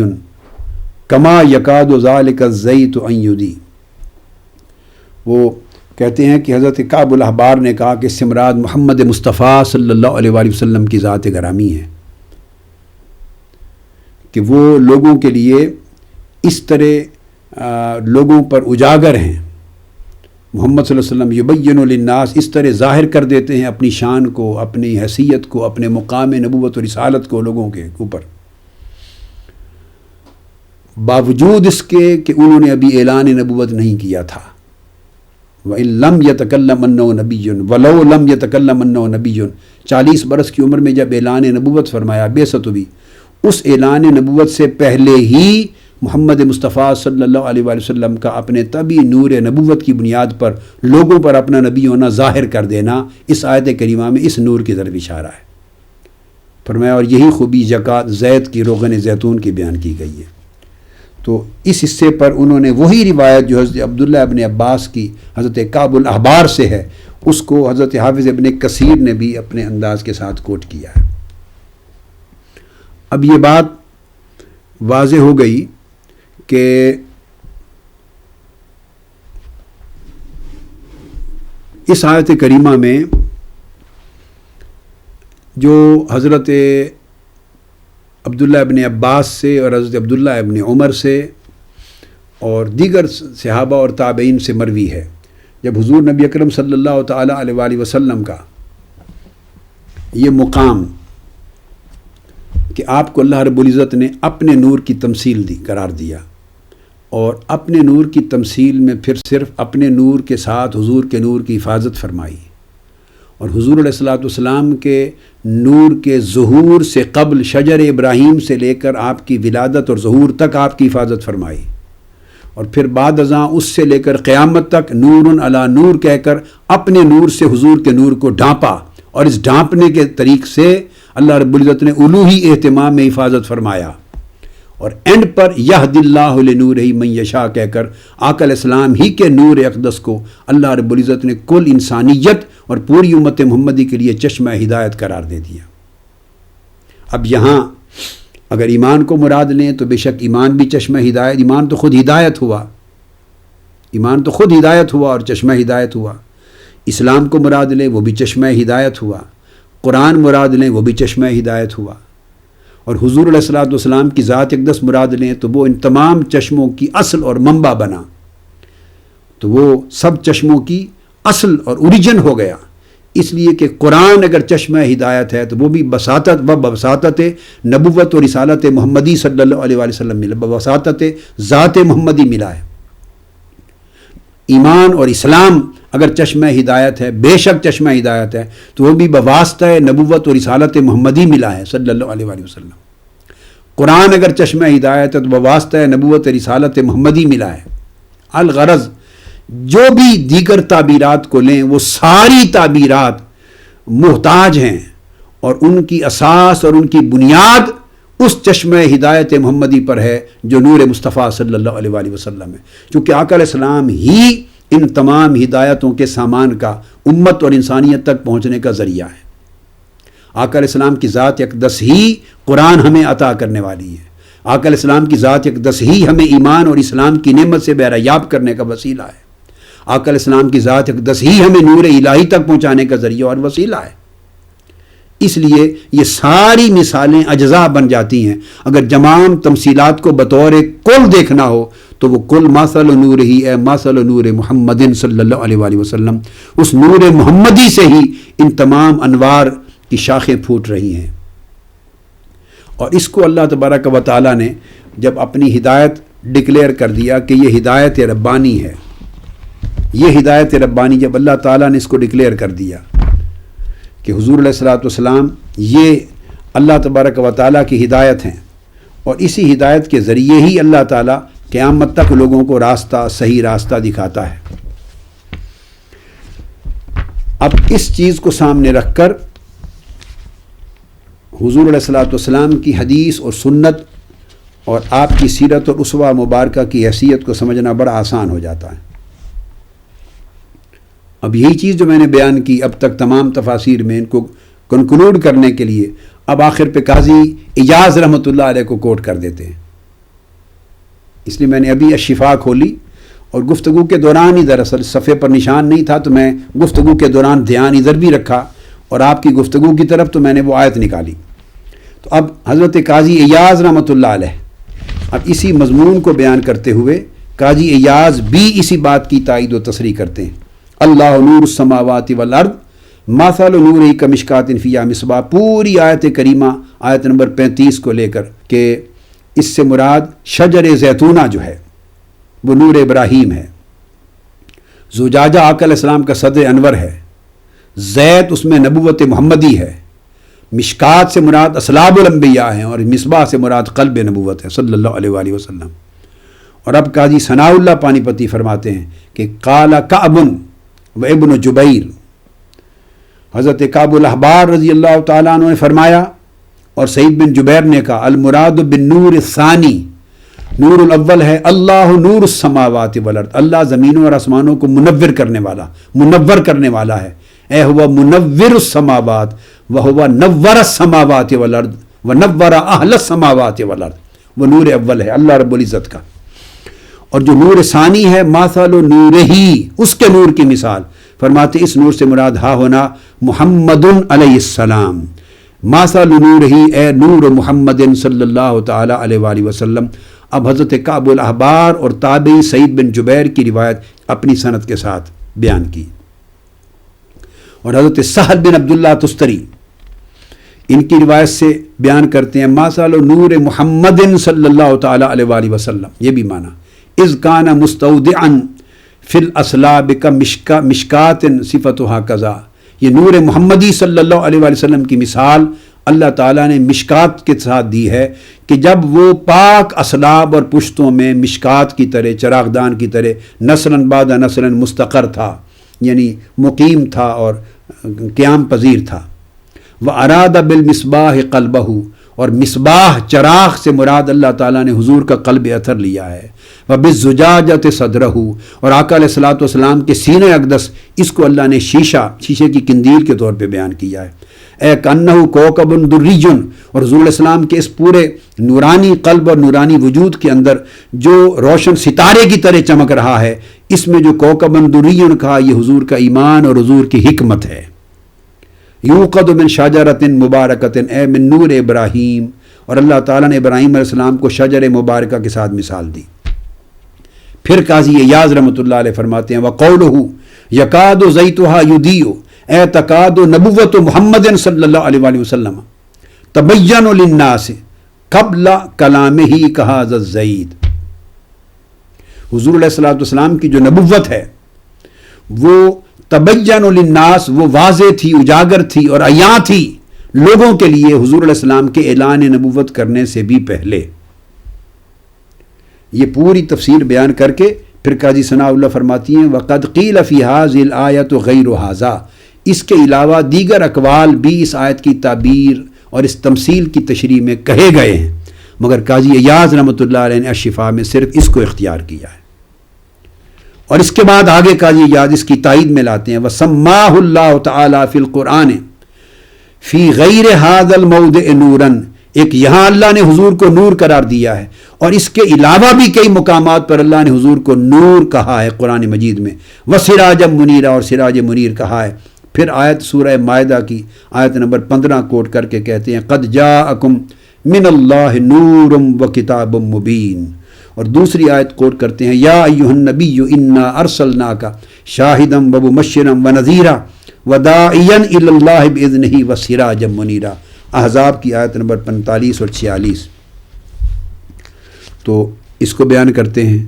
كَمَا يَكَادُ ذَلِكَ الزَّيْتُ أَن يُضِيءَ. وہ کہتے ہیں کہ حضرت کعب الاحبار نے کہا کہ اس سے مراد محمد مصطفیٰ صلی اللہ علیہ وآلہ وسلم کی ذات گرامی ہے، کہ وہ لوگوں کے لیے اس طرح لوگوں پر اجاگر ہیں. محمد صلی اللہ علیہ وسلم یبین للناس، اس طرح ظاہر کر دیتے ہیں اپنی شان کو، اپنی حیثیت کو، اپنے مقام نبوت و رسالت کو لوگوں کے اوپر، باوجود اس کے کہ انہوں نے ابھی اعلان نبوت نہیں کیا تھا. وَإِن لَمْ يَتَكَلَّمْ أَنَّهُ نَبِيٌّ وَلَوْ لَمْ يَتَكَلَّمْ أَنَّهُ نَبِيٌّ 40 برس کی عمر میں جب اعلان نبوت فرمایا بعثت ہوئی، اس اعلان نبوت سے پہلے ہی محمد مصطفیٰ صلی اللہ علیہ وآلہ وسلم کا اپنے طبی نور نبوت کی بنیاد پر لوگوں پر اپنا نبی ہونا ظاہر کر دینا اس آیت کریمہ میں اس نور کی طرف اشارہ ہے۔ فرمایا اور یہی خوبی زکوٰۃ زید کی روغن زیتون کی بیان کی گئی ہے۔ تو اس حصے پر انہوں نے وہی روایت جو حضرت عبداللہ ابن عباس کی حضرت کعب الاحبار سے ہے، اس کو حضرت حافظ ابن کثیر نے بھی اپنے انداز کے ساتھ کوٹ کیا ہے۔ اب یہ بات واضح ہو گئی کہ اس آیت کریمہ میں جو حضرت عبداللہ ابن عباس سے اور حضرت عبداللہ ابن عمر سے اور دیگر صحابہ اور تابعین سے مروی ہے، جب حضور نبی اکرم صلی اللہ تعالیٰ علیہ وآلہ وسلم کا یہ مقام کہ آپ کو اللہ رب العزت نے اپنے نور کی تمثیل دی قرار دیا، اور اپنے نور کی تمثیل میں پھر صرف اپنے نور کے ساتھ حضور کے نور کی حفاظت فرمائی، اور حضور علیہ الصلوۃ والسلام کے نور کے ظہور سے قبل شجر ابراہیم سے لے کر آپ کی ولادت اور ظہور تک آپ کی حفاظت فرمائی، اور پھر بعد ازاں اس سے لے کر قیامت تک نور علی نور کہہ کر اپنے نور سے حضور کے نور کو ڈھانپا، اور اس ڈھانپنے کے طریق سے اللہ رب العزت نے الوہی اہتمام میں حفاظت فرمایا، اور اینڈ پر یہد اللہ لنورہ من یشاء کہہ کر آقا علیہ السلام ہی کے نور اقدس کو اللہ رب العزت نے کل انسانیت اور پوری امت محمدی کے لیے چشمہ ہدایت قرار دے دیا۔ اب یہاں اگر ایمان کو مراد لیں تو بے شک ایمان بھی چشمہ ہدایت، ایمان تو خود ہدایت ہوا، ایمان تو خود ہدایت ہوا اور چشمہ ہدایت ہوا۔ اسلام کو مراد لیں وہ بھی چشمہ ہدایت ہوا، قرآن مراد لیں وہ بھی چشمہ ہدایت ہوا، اور حضور علیہ الصلوۃ والسلام کی ذات اقدس مراد لیں تو وہ ان تمام چشموں کی اصل اور منبع بنا، تو وہ سب چشموں کی اصل اور اوریجن ہو گیا۔ اس لیے کہ قرآن اگر چشمہ ہدایت ہے تو وہ بھی بواسطت نبوت و رسالت محمدی صلی اللہ علیہ وآلہ وسلم ملا، بواسطت ذات محمدی ملا ہے۔ ایمان اور اسلام اگر چشمہ ہدایت ہے، بے شک چشمہ ہدایت ہے، تو وہ بھی بواسطہ نبوت و رسالت محمدی ملا ہے صلی اللہ علیہ وآلہ وسلم۔ قرآن اگر چشمہ ہدایت ہے تو بواسطہ نبوت و رسالت محمدی ملا ہے۔ الغرض جو بھی دیگر تعبیرات کو لیں وہ ساری تعبیرات محتاج ہیں، اور ان کی اساس اور ان کی بنیاد اس چشمہ ہدایت محمدی پر ہے جو نور مصطفیٰ صلی اللہ علیہ وآلہ وسلم ہے، چونکہ آقا علیہ السلام ہی ان تمام ہدایتوں کے سامان کا امت اور انسانیت تک پہنچنے کا ذریعہ ہے۔ آقا علیہ السلام کی ذات اقدس ہی قرآن ہمیں عطا کرنے والی ہے، آقا علیہ السلام کی ذات اقدس ہی ہمیں ایمان اور اسلام کی نعمت سے بہرہ کرنے کا وسیلہ ہے، آقا علیہ السلام کی ذات اقدس ہی ہمیں نور الہی تک پہنچانے کا ذریعہ اور وسیلہ ہے۔ اس لیے یہ ساری مثالیں اجزاء بن جاتی ہیں، اگر تمام تمثیلات کو بطور کل دیکھنا ہو تو وہ کل مثل نور ہی ہے، مثل نور محمد صلی اللہ علیہ وآلہ وسلم، اس نور محمدی سے ہی ان تمام انوار کی شاخیں پھوٹ رہی ہیں۔ اور اس کو اللہ تبارک و تعالیٰ نے جب اپنی ہدایت ڈکلیئر کر دیا کہ یہ ہدایت ربانی ہے، یہ ہدایت ربانی جب اللہ تعالیٰ نے اس کو ڈکلیئر کر دیا کہ حضور علیہ الصلوۃ والسلام یہ اللہ تبارک و تعالیٰ کی ہدایت ہیں، اور اسی ہدایت کے ذریعے ہی اللہ تعالیٰ قیامت تک لوگوں کو راستہ، صحیح راستہ دکھاتا ہے۔ اب اس چیز کو سامنے رکھ کر حضور علیہ الصلوۃ والسلام کی حدیث اور سنت اور آپ کی سیرت اور اسوہ مبارکہ کی حیثیت کو سمجھنا بڑا آسان ہو جاتا ہے۔ اب یہی چیز جو میں نے بیان کی اب تک تمام تفاسیر میں، ان کو کنکلوڈ کرنے کے لیے اب آخر پہ قاضی اجاز رحمۃ اللہ علیہ کو کوٹ کر دیتے ہیں۔ اس لیے میں نے ابھی الشفا کھولی، اور گفتگو کے دوران ہی دراصل صفحے پر نشان نہیں تھا تو میں گفتگو کے دوران دھیان ادھر بھی رکھا، اور آپ کی گفتگو کی طرف تو میں نے وہ آیت نکالی۔ تو اب حضرت قاضی ایاز رحمۃ اللہ علیہ اب اسی مضمون کو بیان کرتے ہوئے قاضی ایاز بھی اسی بات کی تائید و تصریح کرتے ہیں۔ اللہ نور السماوات والارض مثل نورہ کمشکات فیہا مصباح، پوری آیت کریمہ آیت نمبر 35 کو لے کر کہ اس سے مراد شجر زیتونہ جو ہے وہ نور ابراہیم ہے، زجاجہ آقا علیہ السلام کا صدر انور ہے، زیت اس میں نبوت محمدی ہے، مشکات سے مراد اسلاب الانبیاء ہیں، اور مصباح سے مراد قلب نبوت ہے صلی اللہ علیہ وآلہ وسلم۔ اور اب قاضی ثناء اللہ پانی پتی فرماتے ہیں کہ قال کعب و ابن جبیر، حضرت کعب الاحبار رضی اللہ تعالیٰ عنہ نے فرمایا اور سعید بن جبیر نے کہا المراد بالنور الثانی، نور الاول ہے اللہ نور السماوات والارض، اللہ زمینوں اور آسمانوں کو منور کرنے والا ہے، اے ہوا منور السماوات وہوا نور السماوات والارض ونور اہل السماوات والارض، وہ نور اول ہے اللہ رب العزت کا۔ اور جو نور ثانی ہے مثل نور ہی، اس کے نور کی مثال، فرماتے اس نور سے مراد ہا ہونا محمد علیہ السلام، مثل نور ہی اے نور محمد صلی اللہ تعالی علیہ وآلہ وسلم۔ اب حضرت کعب الاحبار اور تابعی سعید بن جبیر کی روایت اپنی سند کے ساتھ بیان کی، اور حضرت سہل بن عبداللہ تستری ان کی روایت سے بیان کرتے ہیں مثل نور محمد صلی اللہ تعالی علیہ وآلہ وسلم، یہ بھی مانا اذ کان مستودعا فی الاسلاب کمشکات صفتها کذا، یہ نور محمدی صلی اللہ علیہ وآلہ وسلم کی مثال اللہ تعالیٰ نے مشکات کے ساتھ دی ہے کہ جب وہ پاک اسلاب اور پشتوں میں مشکات کی طرح، چراغدان کی طرح نسلاً بعد نسلاً مستقر تھا، یعنی مقیم تھا اور قیام پذیر تھا۔ وَأَرَادَ بِالْمِصْبَاحِ قَلْبَهُ، اور مصباح چراغ سے مراد اللہ تعالیٰ نے حضور کا قلب اطہر لیا ہے۔ وَبِالزُّجَاجَةِ صَدْرَهُ، اور آقا علیہ الصلوۃ والسلام کے سینہ اقدس، اس کو اللہ نے شیشے کی قندیل کے طور پہ بیان کیا ہے۔ اے کأنہ کوکب دری، اور حضور علیہ السلام کے اس پورے نورانی قلب اور نورانی وجود کے اندر جو روشن ستارے کی طرح چمک رہا ہے، اس میں جو کوکب دری کہا، یہ حضور کا ایمان اور حضور کی حکمت ہے۔ یوقد من شجرۃ مبارکۃ، اے من نور ابراہیم، اور اللہ تعالیٰ نے ابراہیم علیہ السلام کو شجر مبارکہ کے ساتھ مثال دی۔ پھر قاضی ایاز رحمۃ اللہ علیہ فرماتے ہیں وقولہ یکاد زیتها یضیء، اے تکاد نبوت محمد صلی اللہ علیہ وآلہ وسلم تبین للناس قبل کلامہ کہذا الزید، حضور علیہ الصلوۃ والسلام کی جو نبوت ہے وہ تبین للناس، وہ واضح تھی، اجاگر تھی اور عیاں تھی لوگوں کے لیے حضور علیہ السلام کے اعلان نبوت کرنے سے بھی پہلے۔ یہ پوری تفسیر بیان کر کے پھر قاضی ثناء اللہ فرماتی ہیں وقد قیل فی ھذہ الآیۃ غیر ھذا، اس کے علاوہ دیگر اقوال بھی اس آیت کی تعبیر اور اس تمثیل کی تشریح میں کہے گئے ہیں، مگر قاضی ایاز رحمۃ اللہ علیہ نے الشفاء میں صرف اس کو اختیار کیا ہے۔ اور اس کے بعد آگے قاضی ایاز اس کی تائید میں لاتے ہیں وَسَمَّاهُ اللَّهُ تَعَالَى فِي الْقُرْآنِ فِي غَيْرِ هَذَا الْمَوْضِعِ نُورًا، ایک یہاں اللہ نے حضور کو نور قرار دیا ہے، اور اس کے علاوہ بھی کئی مقامات پر اللہ نے حضور کو نور کہا ہے قرآن مجید میں، وَسِرَاجًا مُنِيرًا، اور سراج منیر کہا ہے۔ پھر آیت سورہ مائدہ کی آیت نمبر 15 کوٹ کر کے کہتے ہیں قَدْ جَاءَكُم مِّنَ اللَّهِ نُورٌ وَكِتَابٌ مُبِينٌ، اور دوسری آیت کوٹ کرتے ہیں یا ایھا النبی انا ارسلناک شاہدا ومبشرا ونذیرا وداعیا الی اللہ باذنہ وسراجا منیرا، احزاب کی آیت نمبر 45 اور 46۔ تو اس کو بیان کرتے ہیں،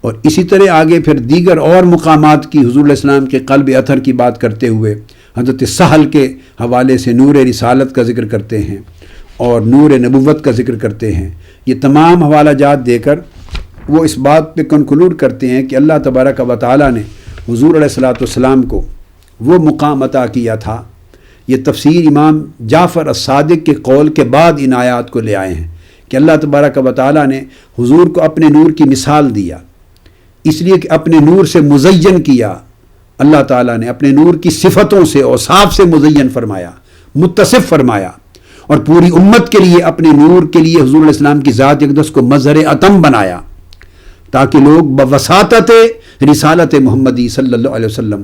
اور اسی طرح آگے پھر دیگر اور مقامات کی حضور علیہ السلام کے قلب اطہر کی بات کرتے ہوئے حضرت سہل کے حوالے سے نور رسالت کا ذکر کرتے ہیں اور نور نبوت کا ذکر کرتے ہیں۔ یہ تمام حوالہ جات دے کر وہ اس بات پہ کنکلوڈ کرتے ہیں کہ اللہ تبارک و تعالیٰ نے حضور علیہ الصلوۃ والسلام کو وہ مقام عطا کیا تھا۔ یہ تفسیر امام جعفر الصادق کے قول کے بعد ان آیات کو لے آئے ہیں کہ اللہ تبارک و تعالیٰ نے حضور کو اپنے نور کی مثال دیا، اس لیے کہ اپنے نور سے مزین کیا، اللہ تعالیٰ نے اپنے نور کی صفتوں سے اوصاف سے مزین فرمایا، متصف فرمایا، اور پوری امت کے لیے اپنے نور کے لیے حضور علیہ السلام کی ذات اقدس کو مظہر عتم بنایا، تاکہ لوگ بواسطہ رسالت محمدی صلی اللہ علیہ وسلم،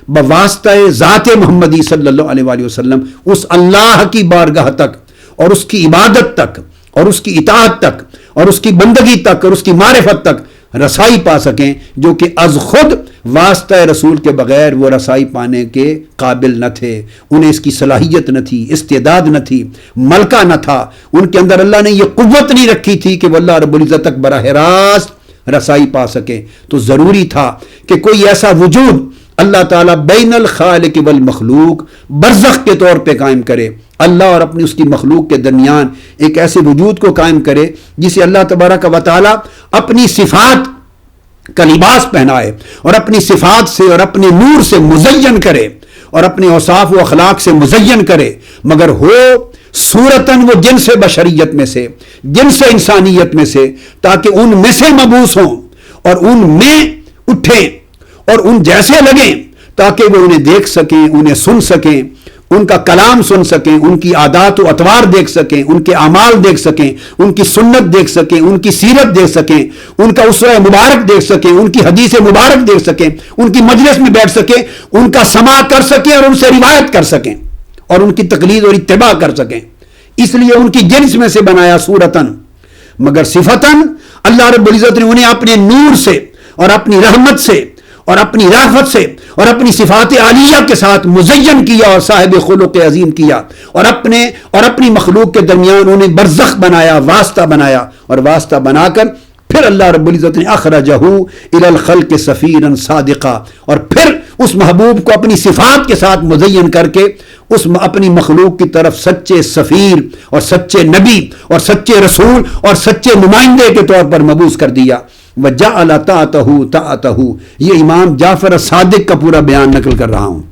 بواسطہ ذات محمدی صلی اللہ علیہ وآلہ وسلم اس اللہ کی بارگاہ تک اور اس کی عبادت تک اور اس کی اطاعت تک اور اس کی بندگی تک اور اس کی معرفت تک رسائی پا سکیں، جو کہ از خود واسطہ رسول کے بغیر وہ رسائی پانے کے قابل نہ تھے، انہیں اس کی صلاحیت نہ تھی، استعداد نہ تھی، ملکہ نہ تھا، ان کے اندر اللہ نے یہ قوت نہیں رکھی تھی کہ وہ اللہ رب العزت تک براہ راست رسائی پا سکیں تو ضروری تھا کہ کوئی ایسا وجود اللہ تعالیٰ بین الخالق والمخلوق برزخ کے طور پہ قائم کرے، اللہ اور اپنی اس کی مخلوق کے درمیان ایک ایسے وجود کو قائم کرے جسے اللہ تبارک و تعالیٰ اپنی صفات کا لباس پہنائے اور اپنی صفات سے اور اپنے نور سے مزین کرے اور اپنے اوصاف و اخلاق سے مزین کرے، مگر ہو صورتاً وہ جنس بشریت میں سے، جنس انسانیت میں سے، تاکہ ان میں سے مبعوث ہوں اور ان میں اٹھیں اور ان جیسے لگیں، تاکہ وہ انہیں دیکھ سکیں، انہیں سن سکیں، ان کا کلام سن سکیں، ان کی عادات و اطوار دیکھ سکیں، ان کے اعمال دیکھ سکیں، ان کی سنت دیکھ سکیں، ان کی سیرت دیکھ سکیں، ان کا اسوہ مبارک دیکھ سکیں، ان کی حدیث مبارک دیکھ سکیں، ان کی مجلس میں بیٹھ سکیں، ان کا سماع کر سکیں اور ان سے روایت کر سکیں اور ان کی تقلید اور اتباع کر سکیں۔ اس لیے ان کی جنس میں سے بنایا صورتاً، مگر صفتاً اللہ رب العزت نے انہیں اپنے نور سے اور اپنی رحمت سے اور اپنی رافت سے اور اپنی صفات عالیہ کے ساتھ مزین کیا اور صاحب خلق عظیم کیا، اور اپنی مخلوق کے درمیان انہیں برزخ بنایا، واسطہ بنایا، اور واسطہ بنا کر پھر اللہ رب العزت نے اخرجہ الی الخلق سفیرا صادقا، اور پھر اس محبوب کو اپنی صفات کے ساتھ مزین کر کے اس اپنی مخلوق کی طرف سچے سفیر اور سچے نبی اور سچے رسول اور سچے نمائندے کے طور پر مبعوث کر دیا۔ وَجَعَلَ طَاعَتَهُ، یہ امام جعفر صادق کا پورا بیان نقل کر رہا ہوں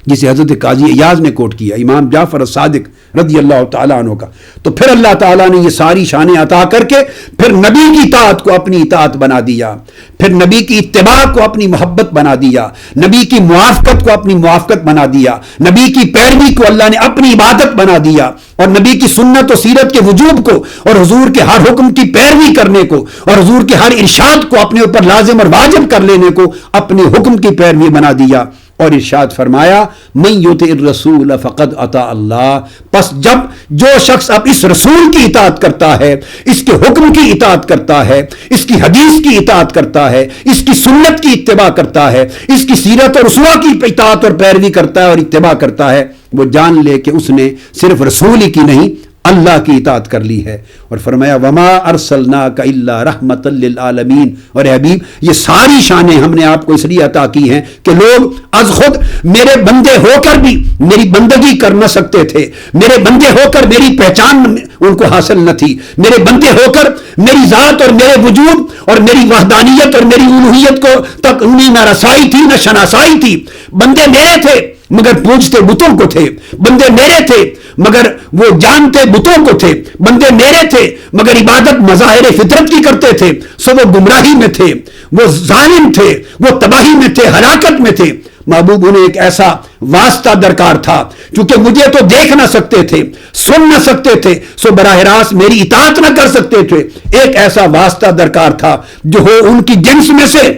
جسے حضرت قاضی ایاز نے کوٹ کیا، امام جعفر صادق رضی اللہ تعالیٰ عنہ کا۔ تو پھر اللہ تعالیٰ نے یہ ساری شانیں عطا کر کے پھر نبی کی اطاعت کو اپنی اطاعت بنا دیا، پھر نبی کی اتباع کو اپنی محبت بنا دیا، نبی کی موافقت کو اپنی موافقت بنا دیا، نبی کی پیروی کو اللہ نے اپنی عبادت بنا دیا، اور نبی کی سنت و سیرت کے وجوب کو اور حضور کے ہر حکم کی پیروی کرنے کو اور حضور کے ہر ارشاد کو اپنے اوپر لازم اور واجب کر لینے کو اپنے حکم کی پیروی بنا دیا، اور ارشاد فرمایا من یطع الرسول فقد اطاع اللہ، پس جب جو شخص اب اس رسول کی اطاعت کرتا ہے، اس کے حکم کی اطاعت کرتا ہے، اس کی حدیث کی اطاعت کرتا ہے، اس کی سنت کی اتباع کرتا ہے، اس کی سیرت اور اسوہ کی اطاعت اور پیروی کرتا ہے اور اتباع کرتا ہے، وہ جان لے کہ اس نے صرف رسول ہی کی نہیں اللہ کی اطاعت کر لی ہے۔ اور فرمایا وما ارسلناک الا رحمۃ للعالمین، اور اے حبیب یہ ساری شانیں ہم نے آپ کو اس لیے عطا کی ہیں کہ لوگ از خود میرے بندے ہو کر بھی میری بندگی کر نہ سکتے تھے، میرے بندے ہو کر میری پہچان ان کو حاصل نہ تھی، میرے بندے ہو کر میری ذات اور میرے وجود اور میری وحدانیت اور میری الوہیت کو تک انہیں نہ رسائی تھی نہ شناسائی تھی۔ بندے میرے تھے مگر پوجتے بتوں کو تھے، بندے میرے تھے مگر وہ جانتے بتوں کو تھے، بندے میرے تھے مگر عبادت مظاہر فطرت کی کرتے تھے، سو وہ گمراہی میں تھے، وہ ظالم تھے، وہ تباہی میں تھے، ہلاکت میں تھے۔ محبوب انہیں ایک ایسا واسطہ درکار تھا، چونکہ مجھے تو دیکھ نہ سکتے تھے، سن نہ سکتے تھے، سو براہ راست میری اطاعت نہ کر سکتے تھے، ایک ایسا واسطہ درکار تھا جو ہو ان کی جنس میں سے،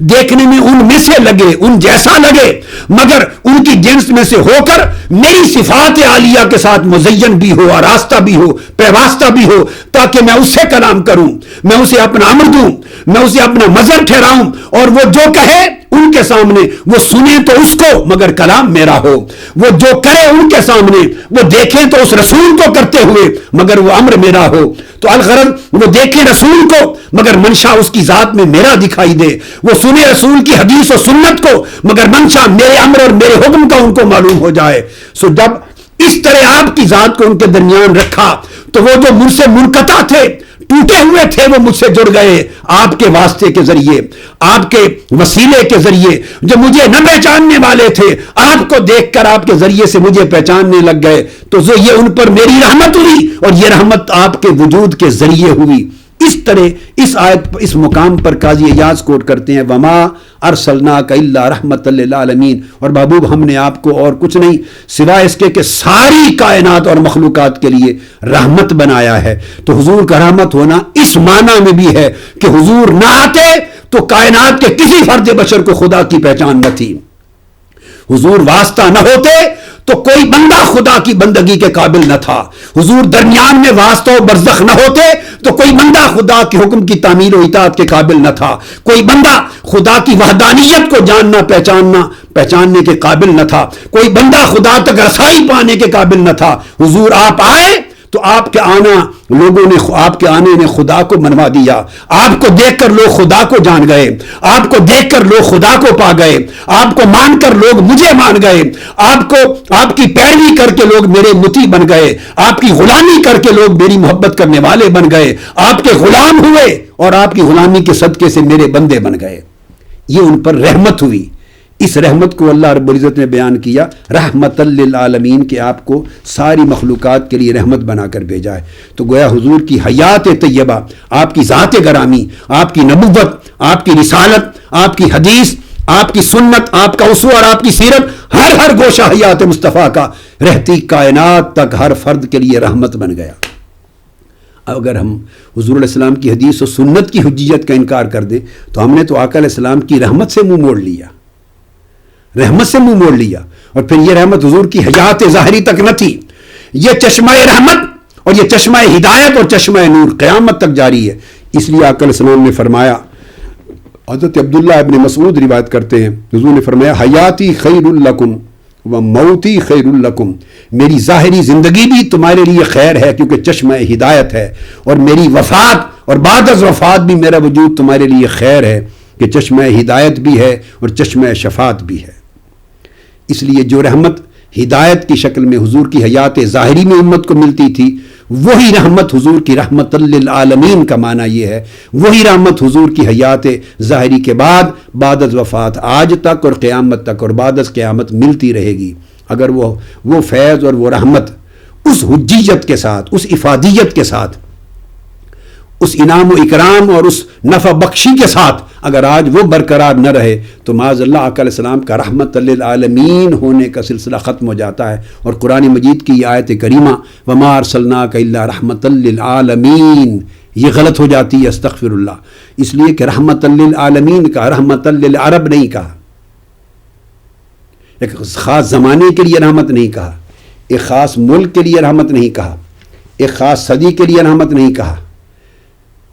دیکھنے میں ان میں سے لگے، ان جیسا لگے، مگر ان کی جنس میں سے ہو کر میری صفات عالیہ کے ساتھ مزین بھی ہو، آراستہ بھی ہو، پیوستہ بھی ہو، تاکہ میں اس سے کلام کروں، میں اسے اپنا امر دوں، میں اسے اپنا مظہر ٹھہراؤں، اور وہ جو کہے ان کے سامنے وہ سنے تو اس کو مگر کلام میرا ہو، وہ جو کرے ان کے سامنے وہ دیکھیں تو اس رسول کو کرتے ہوئے مگر وہ امر میرا ہو۔ تو الغرض وہ دیکھیں رسول کو مگر منشا اس کی ذات میں میرا دکھائی دے، وہ سنے رسول کی حدیث و سنت کو مگر منشا میرے امر اور میرے حکم کا ان کو معلوم ہو جائے۔ سو جب اس طرح آپ کی ذات کو ان کے درمیان رکھا تو وہ جو مجھ سے منقطع تھے، ٹوٹے ہوئے تھے، وہ مجھ سے جڑ گئے آپ کے واسطے کے ذریعے، آپ کے وسیلے کے ذریعے۔ جو مجھے نہ پہچاننے والے تھے آپ کو دیکھ کر آپ کے ذریعے سے مجھے پہچاننے لگ گئے، تو یہ ان پر میری رحمت ہوئی، اور یہ رحمت آپ کے وجود کے ذریعے ہوئی۔ اس طرح اس آیت اس مقام پر قاضی ایاز کوٹ کرتے ہیں وما ارسلناک الا رحمۃ للعالمین، اور محبوب ہم نے آپ کو اور کچھ نہیں سوائے اس کے کہ ساری کائنات اور مخلوقات کے لیے رحمت بنایا ہے۔ تو حضور کا رحمت ہونا اس معنی میں بھی ہے کہ حضور نہ آتے تو کائنات کے کسی فرد بشر کو خدا کی پہچان نہ تھی، حضور واسطہ نہ ہوتے تو کوئی بندہ خدا کی بندگی کے قابل نہ تھا، حضور درمیان میں واسطہ و برزخ نہ ہوتے تو کوئی بندہ خدا کے حکم کی تعمیل و اطاعت کے قابل نہ تھا، کوئی بندہ خدا کی وحدانیت کو جاننا پہچاننے کے قابل نہ تھا، کوئی بندہ خدا تک رسائی پانے کے قابل نہ تھا۔ حضور آپ آئے تو آپ کے آنے نے خدا کو منوا دیا. آپ کو دیکھ کر لوگ خدا کو جان گئے, آپ کو دیکھ کر لوگ خدا کو پا گئے, آپ کو مان کر لوگ مجھے مان گئے, آپ کی پیروی کر کے لوگ میرے مطیع بن گئے, آپ کی غلامی کر کے لوگ میری محبت کرنے والے بن گئے, آپ کے غلام ہوئے اور آپ کی غلامی کے صدقے سے میرے بندے بن گئے. یہ ان پر رحمت ہوئی. اس رحمت کو اللہ رب العزت نے بیان کیا رحمت للعالمین کہ آپ کو ساری مخلوقات کے لیے رحمت بنا کر بھیجا ہے. تو گویا حضور کی حیات طیبہ, آپ کی ذات گرامی, آپ کی نبوت, آپ کی رسالت, آپ کی حدیث, آپ کی سنت, آپ کا اسوہ اور آپ کی سیرت, ہر گوشہ حیات مصطفیٰ کا رہتی کائنات تک ہر فرد کے لیے رحمت بن گیا. اگر ہم حضور علیہ السلام کی حدیث و سنت کی حجیت کا انکار کر دیں تو ہم نے تو آقا علیہ السلام کی رحمت سے منہ موڑ لیا, رحمت سے منہ موڑ لیا. اور پھر یہ رحمت حضور کی حیات ظاہری تک نہ تھی, یہ چشمہ رحمت اور یہ چشمہ ہدایت اور چشمہ نور قیامت تک جاری ہے. اس لیے آقا علیہ السلام نے فرمایا, حضرت عبداللہ ابن مسعود روایت کرتے ہیں, حضور نے فرمایا حیاتی خیر لکم و موتی خیر لکم, میری ظاہری زندگی بھی تمہارے لیے خیر ہے کیونکہ چشمہ ہدایت ہے, اور میری وفات اور بعد از وفات بھی میرا وجود تمہارے لیے خیر ہے کہ چشمہ ہدایت بھی ہے اور چشمہ شفاعت بھی ہے. اس لیے جو رحمت ہدایت کی شکل میں حضور کی حیات ظاہری میں امت کو ملتی تھی, وہی رحمت حضور کی رحمت للعالمین کا معنی یہ ہے, وہی رحمت حضور کی حیات ظاہری کے بعد از وفات آج تک اور قیامت تک اور بعد از قیامت ملتی رہے گی. اگر وہ فیض اور وہ رحمت اس حجیت کے ساتھ, اس افادیت کے ساتھ, اس انعام و اکرام اور اس نفع بخشی کے ساتھ اگر آج وہ برقرار نہ رہے تو معاذ اللہ آقا علیہ السلام کا رحمت للعالمین ہونے کا سلسلہ ختم ہو جاتا ہے. اور قرآن مجید کی یہ آیت کریمہ وما ارسلناک الا رحمت للعالمین یہ غلط ہو جاتی ہے, استغفر اللہ, اس لیے کہ رحمت للعالمین کا رحمت للعرب نہیں کہا, ایک خاص زمانے کے لیے رحمت نہیں کہا, ایک خاص ملک کے لیے رحمت نہیں کہا, ایک خاص صدی کے لیے رحمت نہیں کہا.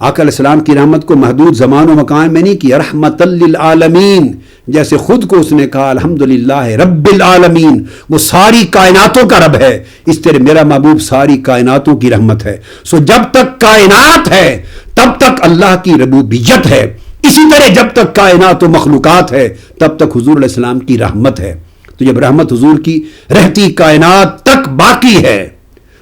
آقا علیہ السلام کی رحمت کو محدود زمان و مکان میں نہیں کیا, رحمت للعالمین, جیسے خود کو اس نے کہا الحمدللہ رب العالمین, وہ ساری کائناتوں کا رب ہے, اس طرح میرا محبوب ساری کائناتوں کی رحمت ہے. سو جب تک کائنات ہے تب تک اللہ کی ربوبیت ہے, اسی طرح جب تک کائنات و مخلوقات ہے تب تک حضور علیہ السلام کی رحمت ہے. تو جب رحمت حضور کی رہتی کائنات تک باقی ہے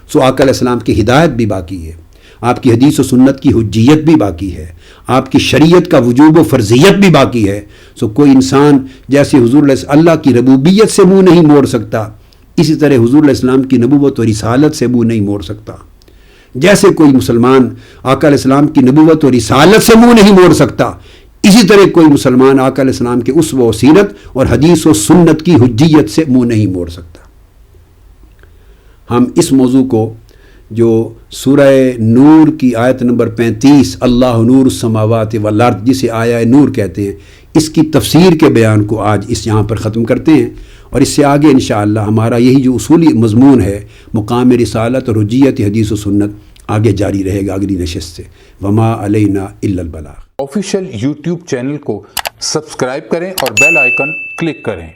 سو آقا علیہ السلام کی ہدایت بھی باقی ہے, آپ کی حدیث و سنت کی حجیت بھی باقی ہے, آپ کی شریعت کا وجوب و فرضیت بھی باقی ہے. سو کوئی انسان جیسے حضور علیہ اللہ کی ربوبیت سے منہ نہیں موڑ سکتا, اسی طرح حضور علیہ السلام کی نبوت و رسالت سے منہ نہیں موڑ سکتا. جیسے کوئی مسلمان آقا علیہ السلام کی نبوت و رسالت سے منہ نہیں موڑ سکتا, اسی طرح کوئی مسلمان آقا علیہ السلام کے اسوہ و سیرت اور حدیث و سنت کی حجیت سے منہ نہیں موڑ سکتا. ہم اس موضوع کو جو سورہ نور کی آیت نمبر 35 اللہ نور السماوات والارض جسے آیہ نور کہتے ہیں, اس کی تفسیر کے بیان کو آج اس یہاں پر ختم کرتے ہیں. اور اس سے آگے انشاءاللہ ہمارا یہی جو اصولی مضمون ہے مقام رسالت اور حجیت حدیث و سنت آگے جاری رہے گا اگلی نشست سے. وما علینا الا البلاغ. آفیشیل یوٹیوب چینل کو سبسکرائب کریں اور بیل آئیکن کلک کریں.